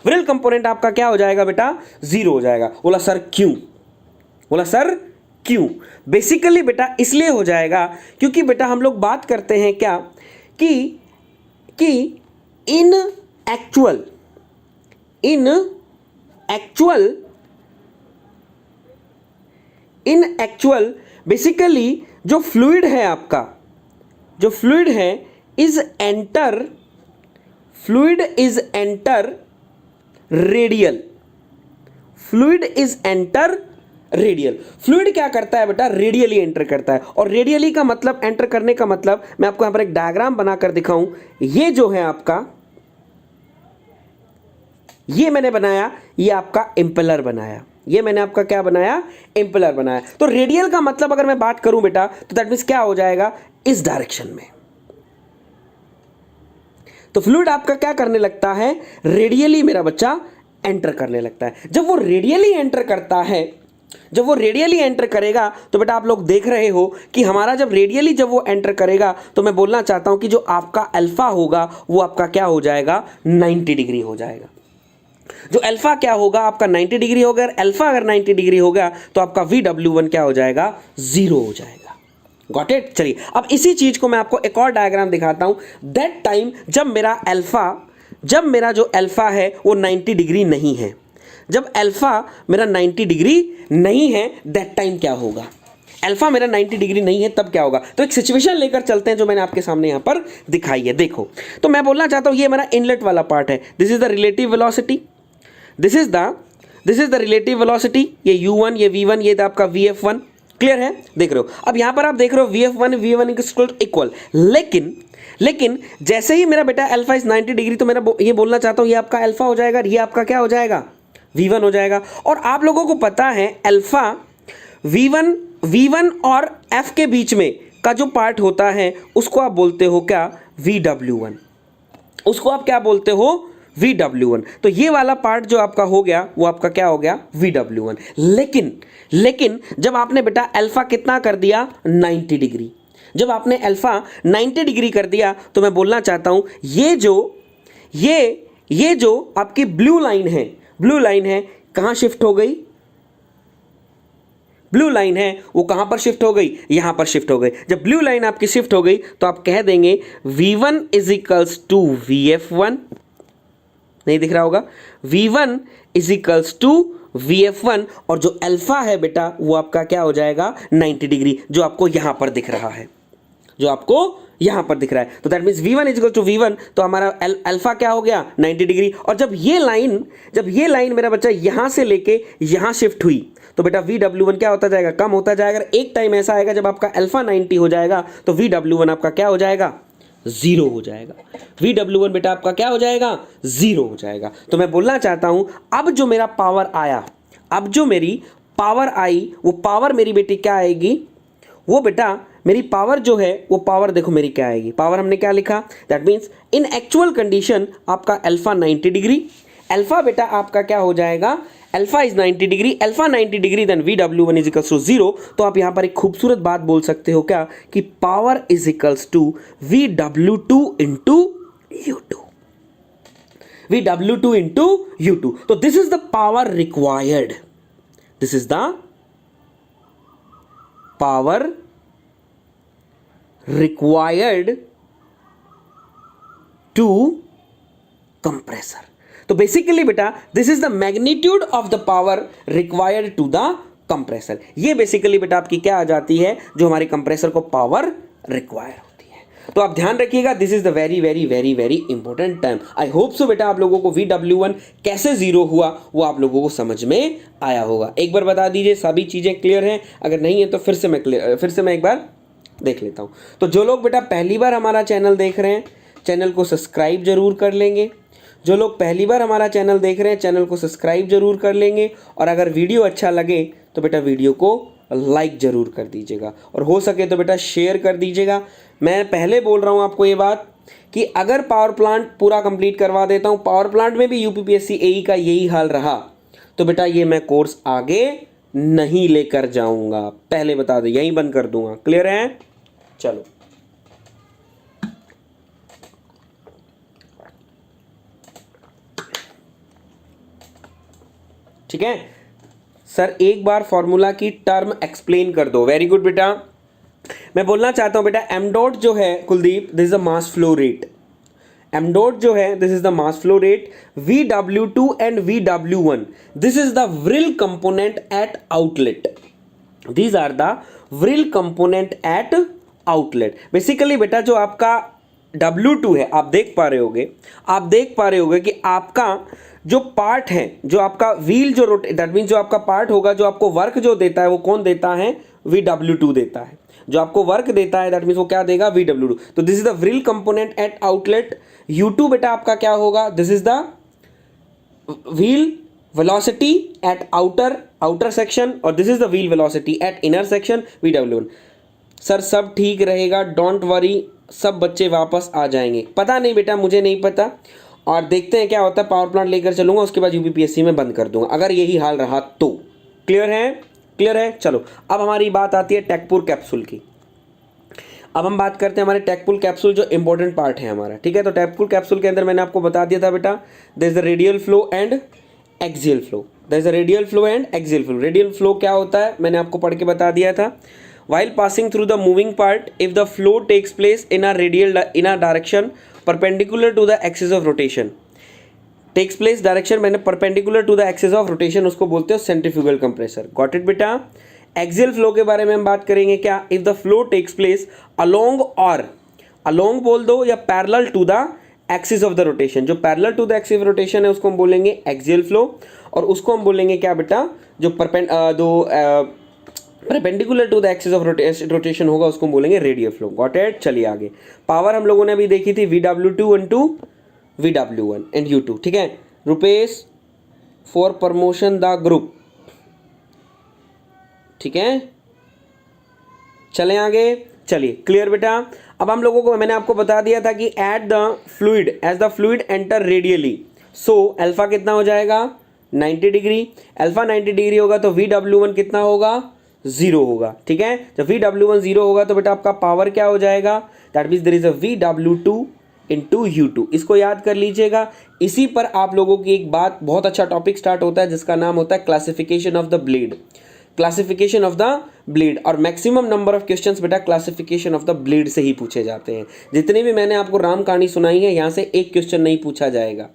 व्रिल कंपोनेंट आपका क्या हो जाएगा बेटा, 0 हो जाएगा। बोला सर क्यों? बोला सर क्यों? बेसिकली बेटा इसलिए हो जाएगा क्योंकि बेटा हम लोग बात करते हैं क्या कि इन एक्चुअल बेसिकली जो फ्लूइड है आपका, जो फ्लूइड है is enter radial. Fluid is enter radial. Fluid क्या करता है बेटा, रेडियली एंटर करता है। और रेडियली का मतलब, एंटर करने का मतलब, मैं आपको यहां पर एक डायग्राम बनाकर दिखाऊं। ये जो है आपका, ये मैंने बनाया, ये आपका इंपेलर बनाया, ये मैंने आपका क्या बनाया, इंपेलर बनाया। तो रेडियल का मतलब अगर मैं बात करूं बेटा तो दैट मींस क्या हो जाएगा, इस डायरेक्शन में। तो फ्लूइड आपका क्या करने लगता है, रेडियली मेरा बच्चा एंटर करने लगता है। जब वो रेडियली एंटर करता है, जब वो रेडियली एंटर करेगा तो बेटा आप लोग देख रहे हो कि हमारा जब रेडियली जब वो एंटर करेगा तो मैं बोलना चाहता हूं कि जो आपका अल्फा होगा वो आपका क्या हो जाएगा, 90 डिग्री हो जाएगा। जो अल्फा क्या होगा आपका 90 डिग्री होगा। अल्फा अगर 90 डिग्री होगा तो आपका VW1 क्या हो जाएगा, 0 हो जाएगा। Got it? चलिए अब इसी चीज को मैं आपको एक और डायग्राम दिखाता हूं। दैट टाइम जब मेरा जो अल्फा है वो 90 डिग्री नहीं है, जब अल्फा मेरा 90 डिग्री नहीं है दैट टाइम क्या होगा, अल्फा मेरा 90 डिग्री नहीं है तब क्या होगा। तो एक सिचुएशन लेकर चलते हैं जो मैंने आपके सामने यहां पर दिखाई है। देखो तो मैं बोलना चाहता हूं ये मेरा इनलेट वाला पार्ट है, this is the relative velocity, this is the relative velocity, ये U1 ये V1 ये आपका VF1। क्लियर है? देख रहे हो? अब यहां पर आप देख रहे हो VF1 V1 इक्वल, लेकिन जैसे ही मेरा बेटा अल्फा इज 90 डिग्री तो मेरा ये बोलना चाहता हूं ये आपका अल्फा हो जाएगा, ये आपका क्या हो जाएगा, V1 हो जाएगा। और आप लोगों को पता है अल्फा V1 V1 और F के बीच में का जो पार्ट होता है उसको आप बोलते हो क्या, VW1। उसको आप क्या बोलते हो, VW1। तो ये वाला पार्ट जो आपका हो गया वो आपका क्या हो गया, VW1। लेकिन जब आपने बेटा अल्फा कितना कर दिया, 90 डिग्री, जब आपने अल्फा 90 डिग्री कर दिया, तो मैं बोलना चाहता हूं ये जो आपकी ब्लू लाइन है कहां शिफ्ट हो गई, ब्लू लाइन है वो कहां पर शिफ्ट हो गई, यहां पर शिफ्ट हो गई। जब ब्लू लाइन आपकी शिफ्ट हो गई तो आप कह देंगे V1 is equals to VF1, नहीं दिख रहा होगा, V1 is equals to VF1, और जो अल्फा है बेटा वो आपका क्या हो जाएगा, 90 डिग्री, जो आपको यहां पर दिख रहा है, जो आपको यहां पर दिख रहा है। तो that means V1 is equal to V1, तो हमारा अल्फा क्या हो गया, 90 डिग्री। और जब ये लाइन मेरा बच्चा यहां से लेके यहां शिफ्ट हुई तो बेटा VW1 क्या होता जाएगा, कम होता जाएगा। एक टाइम ऐसा आएगा जब आपका अल्फा 90 हो जाएगा तो VW1 आपका क्या हो जाएगा, 0 हो जाएगा। VW1 बेटा आपका क्या हो जाएगा, 0 हो जाएगा। तो मैं बोलना चाहता हूं अब जो मेरा पावर आया, अब जो मेरी पावर आई, वो पावर मेरी बेटी क्या आएगी, वो बेटा मेरी पावर जो है वो पावर देखो मेरी क्या आएगी, पावर हमने क्या लिखा, that means in actual condition आपका अल्फा 90 डिग्री, अल्फा बेटा आपका क्या हो जाएगा, alpha is 90 degree, alpha 90 degree, then VW1 is equals to 0। तो आप यहां पर एक खूबसूरत बात बोल सकते हो क्या, कि power is equals to VW2 into U2, VW2 into U2। तो this is the power required, this is the power required to compressor। तो बेसिकली बेटा this is the magnitude of the power required to the compressor. ये basically बेटा आपकी क्या आ जाती है, जो हमारे कंप्रेसर को पावर रिक्वायर होती है। तो आप ध्यान रखिएगा, this is the very very very very important term. I hope so बेटा आप लोगों को VW1 कैसे 0 हुआ वो आप लोगों को समझ में आया होगा। एक बार बता दीजिए सभी चीजें क्लियर हैं, अगर नहीं है तो फिर से मैं एक बार देख लेता हूं। तो जो लोग बेटा पहली बार हमारा चैनल देख रहे हैं, चैनल को सब्सक्राइब जरूर कर लेंगे। जो लोग पहली बार हमारा चैनल देख रहे हैं, चैनल को सब्सक्राइब जरूर कर लेंगे। और अगर वीडियो अच्छा लगे तो बेटा वीडियो को लाइक जरूर कर दीजिएगा, और हो सके तो बेटा शेयर कर दीजिएगा। मैं पहले बोल रहा हूं आपको ये बात कि अगर पावर प्लांट पूरा कंप्लीट करवा देता हूं, पावर प्लांट में भी UPPSC AE का यही हाल रहा, तो बेटा ये मैं कोर्स आगे नहीं लेकर जाऊंगा, पहले बता दो, यहीं बंद कर दूंगा। क्लियर है? चलो ठीक है सर, एक बार फॉर्मूला की टर्म एक्सप्लेन कर दो। वेरी गुड बेटा। मैं बोलना चाहता हूं बेटा एम डॉट जो है Kuldeep, this is the mass flow rate. M dot जो है this is the mass flow rate. VW2 and VW1 this is the whirl component at outlet, these are the whirl component at outlet. Basically बेटा जो आपका W2 है, आप देख पा रहे होगे कि आपका जो पार्ट है, जो आपका व्हील जो रोटेट, दैट मीन जो आपका पार्ट होगा, जो आपको वर्क जो देता है वो कौन देता है, VW2 देता है। जो आपको वर्क देता है दैट मीन वो क्या देगा, VW2। तो this is the whirl component at outlet. U2 बेटा आपका क्या होगा, this is the whirl velocity at outer section, और this is the whirl velocity at inner section, VW1। Sir सब ठीक रहेगा, डोंट वरी, सब बच्चे वापस आ जाएंगे। पता नहीं बेटा, मुझे नहीं पता, और देखते हैं क्या होता है। पावर प्लांट लेकर चलूंगा, उसके बाद UPPSC में बंद कर दूंगा अगर यही हाल रहा तो। क्लियर है? चलो अब हमारी बात आती है टेकपुर कैप्सूल की। अब हम बात करते हैं हमारे टेकपुर कैप्सूल, जो इंपॉर्टेंट पार्ट है हमारा, ठीक है। तो टेकपुर कैप्सूल के अंदर मैंने आपको बता दिया था बेटा, there is the radial flow and axial flow. There is the radial flow and axial flow. Radial flow क्या होता है मैंने आपको पढ़ के बता दिया था। While passing through the moving part, if the flow takes place in a direction perpendicular to the axis of rotation, takes place direction मैंने perpendicular to the axis of rotation, उसको बोलते हो centrifugal compressor। Got it बेटा? Axial flow के बारे में हम बात करेंगे क्या, if the flow takes place along बोल दो या parallel to the axis of the rotation। जो parallel to the axis of rotation है उसको हम बोलेंगे axial flow, और उसको हम बोलेंगे क्या बेटा, जो perpendicular to the axis of rotation होगा उसको बोलेंगे रेडियल फ्लो। Got it? चलिए आगे। पावर हम लोगों ने अभी देखी थी VW2 into VW1 and U2, ठीक है। Rupesh for promotion the group, ठीक है। चलें आगे, चलिए क्लियर बेटा। अब हम लोगों को, मैंने आपको बता दिया था कि at the fluid, as the fluid enter radially, so alpha कितना हो जाएगा 90 डिग्री। अल्फा 90 डिग्री होगा तो VW1 कितना होगा 0 होगा, ठीक है। जब VW1 0 होगा तो बेटा आपका पावर क्या हो जाएगा, that means there is a VW2 into U2। इसको याद कर लीजिएगा। इसी पर आप लोगों की एक बात, बहुत अच्छा टॉपिक स्टार्ट होता है जिसका नाम होता है classification of the blade, classification of the blade. और मैक्सिमम नंबर ऑफ क्वेश्चंस बेटा क्लासिफिकेशन ऑफ द ब्लेड से ही पूछे जाते हैं। जितने भी मैंने आपको राम कहानी सुनाई है, यहाँ से एक क्वेश्चन नहीं पूछा जाएगा,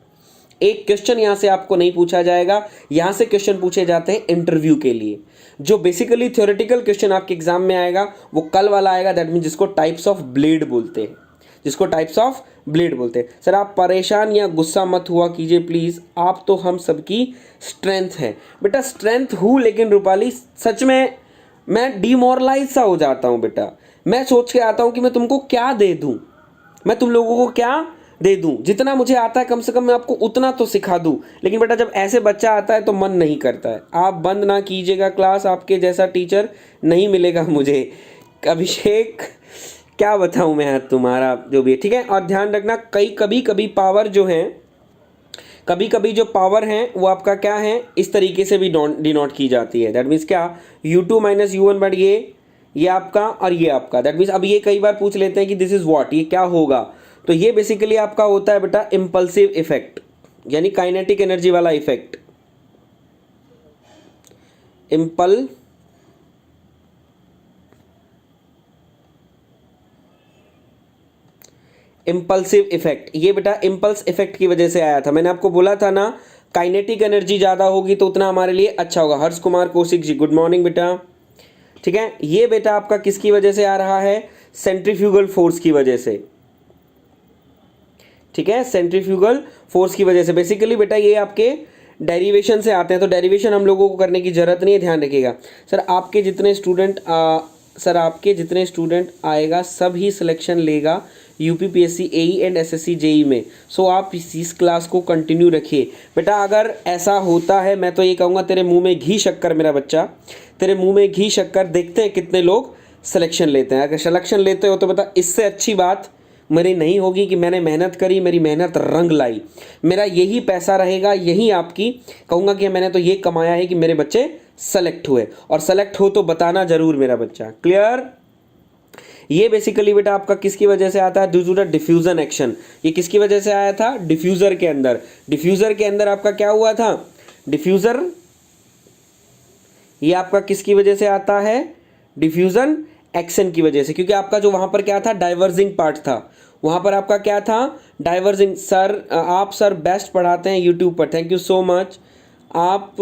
एक क्वेश्चन यहाँ से आपको नहीं पूछा जाएगा। यहाँ से क्वेश्चन पूछे जाते हैं इंटरव्यू के लिए। जो बेसिकली थ्योरेटिकल क्वेश्चन आपके एग्जाम में आएगा वो कल वाला आएगा, दैट मीन जिसको टाइप्स ऑफ ब्लेड बोलते हैं, जिसको टाइप्स ऑफ ब्लेड बोलते हैं। सर आप परेशान या गुस्सा मत हुआ कीजिए प्लीज़, आप तो हम सबकी स्ट्रेंथ है बेटा। स्ट्रेंथ हूँ, लेकिन रूपाली सच में मैं डिमोरलाइज सा हो जाता हूँ बेटा। मैं सोच के आता हूँ कि मैं तुमको क्या दे दूँ, मैं तुम लोगों को क्या दे दूँ। जितना मुझे आता है कम से कम मैं आपको उतना तो सिखा दूँ। लेकिन बेटा जब ऐसे बच्चा आता है तो मन नहीं करता है। आप बंद ना कीजिएगा क्लास, आपके जैसा टीचर नहीं मिलेगा मुझे। अभिषेक क्या बताऊँ मैं तुम्हारा जो भी है, ठीक है। और ध्यान रखना कभी कभी पावर जो है, कभी कभी जो पावर है वो आपका क्या है, इस तरीके से भी डिनोट की जाती है। दैट मीन्स क्या, U2 माइनस U1 बट ये आपका और ये आपका। दैट मीन्स अब ये कई बार पूछ लेते हैं कि दिस इज व्हाट, ये क्या होगा। तो ये बेसिकली आपका होता है बेटा इम्पल्सिव इफेक्ट, यानी काइनेटिक एनर्जी वाला इफेक्ट। इम्पल्सिव इफेक्ट, ये बेटा इम्पल्स इफेक्ट की वजह से आया था। मैंने आपको बोला था ना, काइनेटिक एनर्जी ज़्यादा होगी तो उतना हमारे लिए अच्छा होगा। हर्ष कुमार कौशिक जी गुड मॉर्निंग बेटा, ठीक है। ये बेटा आपका किसकी वजह से आ रहा है, सेंट्रीफ्यूगल फोर्स की वजह से, ठीक है, सेंट्रीफ्यूगल फोर्स की वजह से। बेसिकली बेटा ये आपके डेरिवेशन से आते हैं, तो डेरिवेशन हम लोगों को करने की जरूरत नहीं है, ध्यान रखिएगा। सर आपके जितने स्टूडेंट आएगा सब ही सिलेक्शन लेगा UPPSC AE and SSC JE में। सो आप इस क्लास को कंटिन्यू रखिए बेटा। अगर ऐसा होता है, मैं तो ये कहूँगा तेरे मुंह में घी शक्कर मेरा बच्चा, तेरे मुंह में घी शक्कर। देखते हैं कितने लोग सिलेक्शन लेते हैं। अगर सिलेक्शन लेते हो तो बेटा इससे अच्छी बात मेरी नहीं होगी कि मैंने मेहनत करी, मेरी मेहनत रंग लाई, मेरा यही पैसा रहेगा, यही आपकी कहूँगा कि मैंने तो ये कमाया है कि मेरे बच्चे सेलेक्ट हुए। और सेलेक्ट हो तो बताना जरूर मेरा बच्चा, क्लियर। ये बेसिकली बेटा आपका किसकी वजह से आता है, due to the diffusion action. ये किसकी वजह से आया था, डिफ्यूजर के अंदर। डिफ्यूजर के अंदर आपका क्या हुआ था, डिफ्यूजर, ये आपका किसकी वजह से आता है, डिफ्यूजन एक्शन की वजह से। क्योंकि आपका जो वहां पर क्या था, डाइवर्जिंग पार्ट था, वहां पर आपका क्या था, डाइवर्जिंग। सर आप सर बेस्ट पढ़ाते हैं यूट्यूब पर, थैंक यू सो मच। आप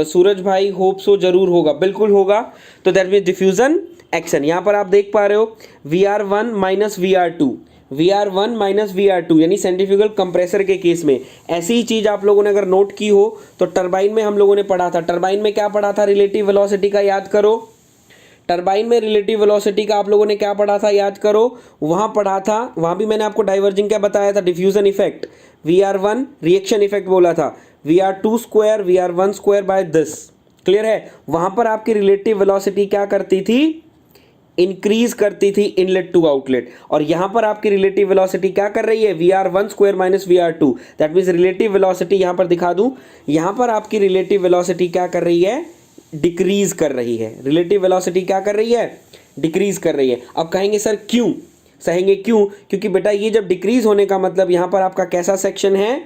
सूरज भाई होप सो जरूर होगा, बिल्कुल होगा। तो दैट मीन्स डिफ्यूजन एक्शन। यहाँ पर आप देख पा रहे हो VR1 minus VR2, VR1 minus VR2 यानी सेंट्रीफ्यूगल कंप्रेसर के केस में। ऐसी ही चीज़ आप लोगों ने अगर नोट की हो तो टरबाइन में हम लोगों ने पढ़ा था। टरबाइन में क्या पढ़ा था, रिलेटिव वेलोसिटी का याद करो। टरबाइन में रिलेटिव वेलोसिटी का आप लोगों ने क्या पढ़ा था, याद करो। वहाँ पढ़ा था, वहाँ भी मैंने आपको डाइवर्जिंग क्या बताया था, diffusion effect. VR1 reaction effect बोला था, VR2 square VR1 square by this, clear है। वहाँ पर आपकी रिलेटिव वेलोसिटी क्या करती थी, इंक्रीज करती थी इनलेट टू आउटलेट। और यहां पर आपकी रिलेटिव वेलोसिटी क्या कर रही है, VR1 square minus VR2। That means relative velocity यहां पर दिखा दूं, यहां पर आपकी रिलेटिव वेलोसिटी क्या कर रही है, डिक्रीज कर रही है। रिलेटिव वेलोसिटी क्या कर रही है, डिक्रीज कर रही है। अब कहेंगे सर क्यों, सहेंगे क्यों, क्योंकि बेटा ये जब डिक्रीज होने का मतलब यहां पर आपका कैसा सेक्शन है,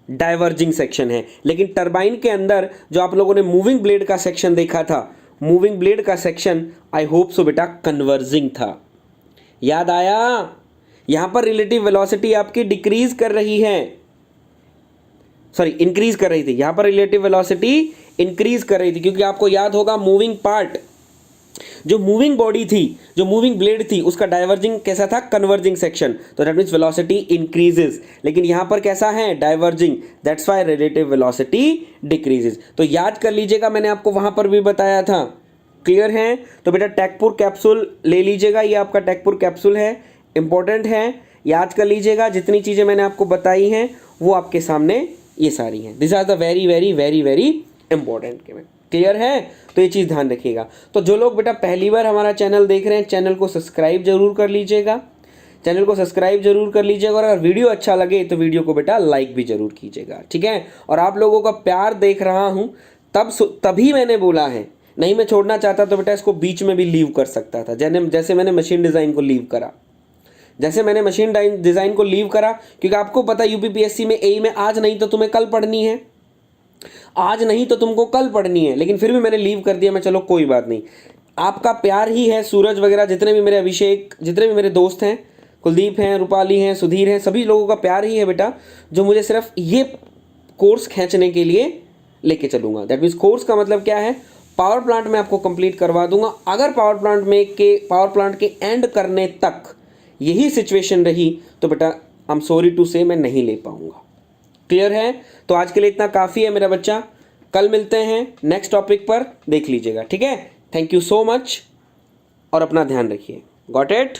डाइवर्जिंग सेक्शन है। लेकिन टरबाइन के अंदर जो आप लोगों ने मूविंग ब्लेड का सेक्शन देखा था, मूविंग ब्लेड का सेक्शन आई होप सो बेटा कन्वर्जिंग था, याद आया। यहां पर रिलेटिव वेलोसिटी आपकी डिक्रीज कर रही है, सॉरी इंक्रीज कर रही थी। यहां पर रिलेटिव वेलोसिटी इंक्रीज कर रही थी, क्योंकि आपको याद होगा मूविंग पार्ट, जो मूविंग बॉडी थी, जो मूविंग ब्लेड थी, उसका डाइवर्जिंग कैसा था, कन्वर्जिंग सेक्शन। तो दैट मीन्स वेलोसिटी इंक्रीजेस। लेकिन यहां पर कैसा है, diverging, that's why relative velocity decreases. तो याद कर लीजिएगा, मैंने आपको वहां पर भी बताया था, क्लियर है। तो बेटा टैगपुर कैप्सूल ले लीजिएगा, ये आपका टैगपुर कैप्सूल है, इंपॉर्टेंट है, याद कर लीजिएगा। जितनी चीज़ें मैंने आपको बताई हैं वो आपके सामने ये सारी हैं। This are the very very very very important के में, क्लियर है? तो ये चीज़ ध्यान रखिएगा। तो जो लोग बेटा पहली बार हमारा चैनल देख रहे हैं, चैनल को सब्सक्राइब जरूर कर लीजिएगा, चैनल को सब्सक्राइब जरूर कर लीजिएगा, और अगर वीडियो अच्छा लगे तो वीडियो को बेटा लाइक भी जरूर कीजिएगा, ठीक है? और आप लोगों का प्यार देख रहा हूं, तभी मैंने बोला है, नहीं मैं छोड़ना चाहता तो बेटा इसको बीच में भी लीव कर सकता था, जैसे मैंने मशीन डिज़ाइन को लीव करा, जैसे मैंने मशीन डिज़ाइन को लीव करा, क्योंकि आपको पता यूपीपीएससी में ए में आज नहीं तो तुम्हें कल पढ़नी है, आज नहीं तो तुमको कल पढ़नी है, लेकिन फिर भी मैंने लीव कर दिया। मैं चलो कोई बात नहीं, आपका प्यार ही है, सूरज वगैरह जितने भी मेरे अभिषेक, जितने भी मेरे दोस्त हैं, कुलदीप हैं, रूपाली हैं, सुधीर हैं, सभी लोगों का प्यार ही है बेटा, जो मुझे सिर्फ ये कोर्स खींचने के लिए लेके चलूँगा। दैट मीन्स कोर्स का मतलब क्या है, पावर प्लांट में आपको कंप्लीट करवा दूंगा। अगर पावर प्लांट के एंड करने तक यही सिचुएशन रही तो बेटा आई एम सॉरी टू से मैं नहीं ले पाऊंगा। क्लियर है? तो आज के लिए इतना काफ़ी है मेरा बच्चा, कल मिलते हैं नेक्स्ट टॉपिक पर, देख लीजिएगा, ठीक है? थैंक यू सो मच और अपना ध्यान रखिए। Got it?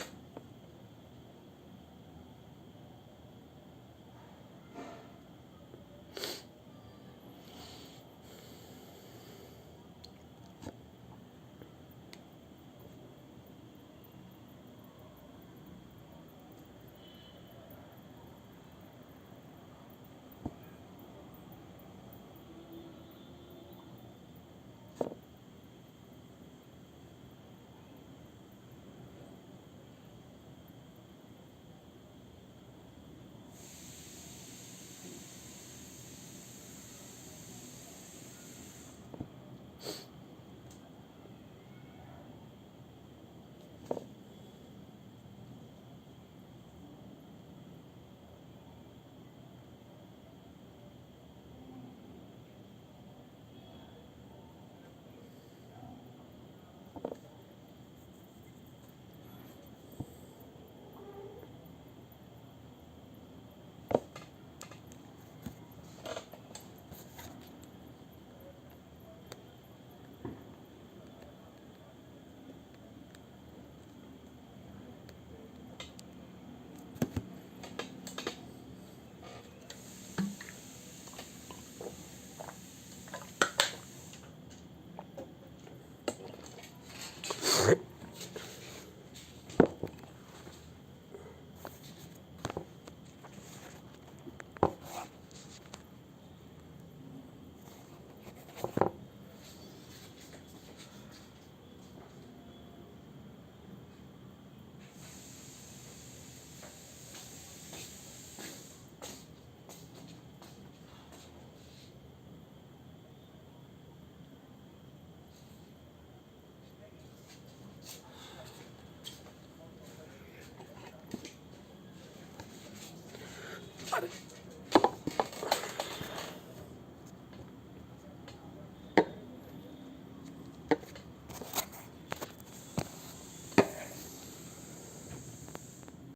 अरे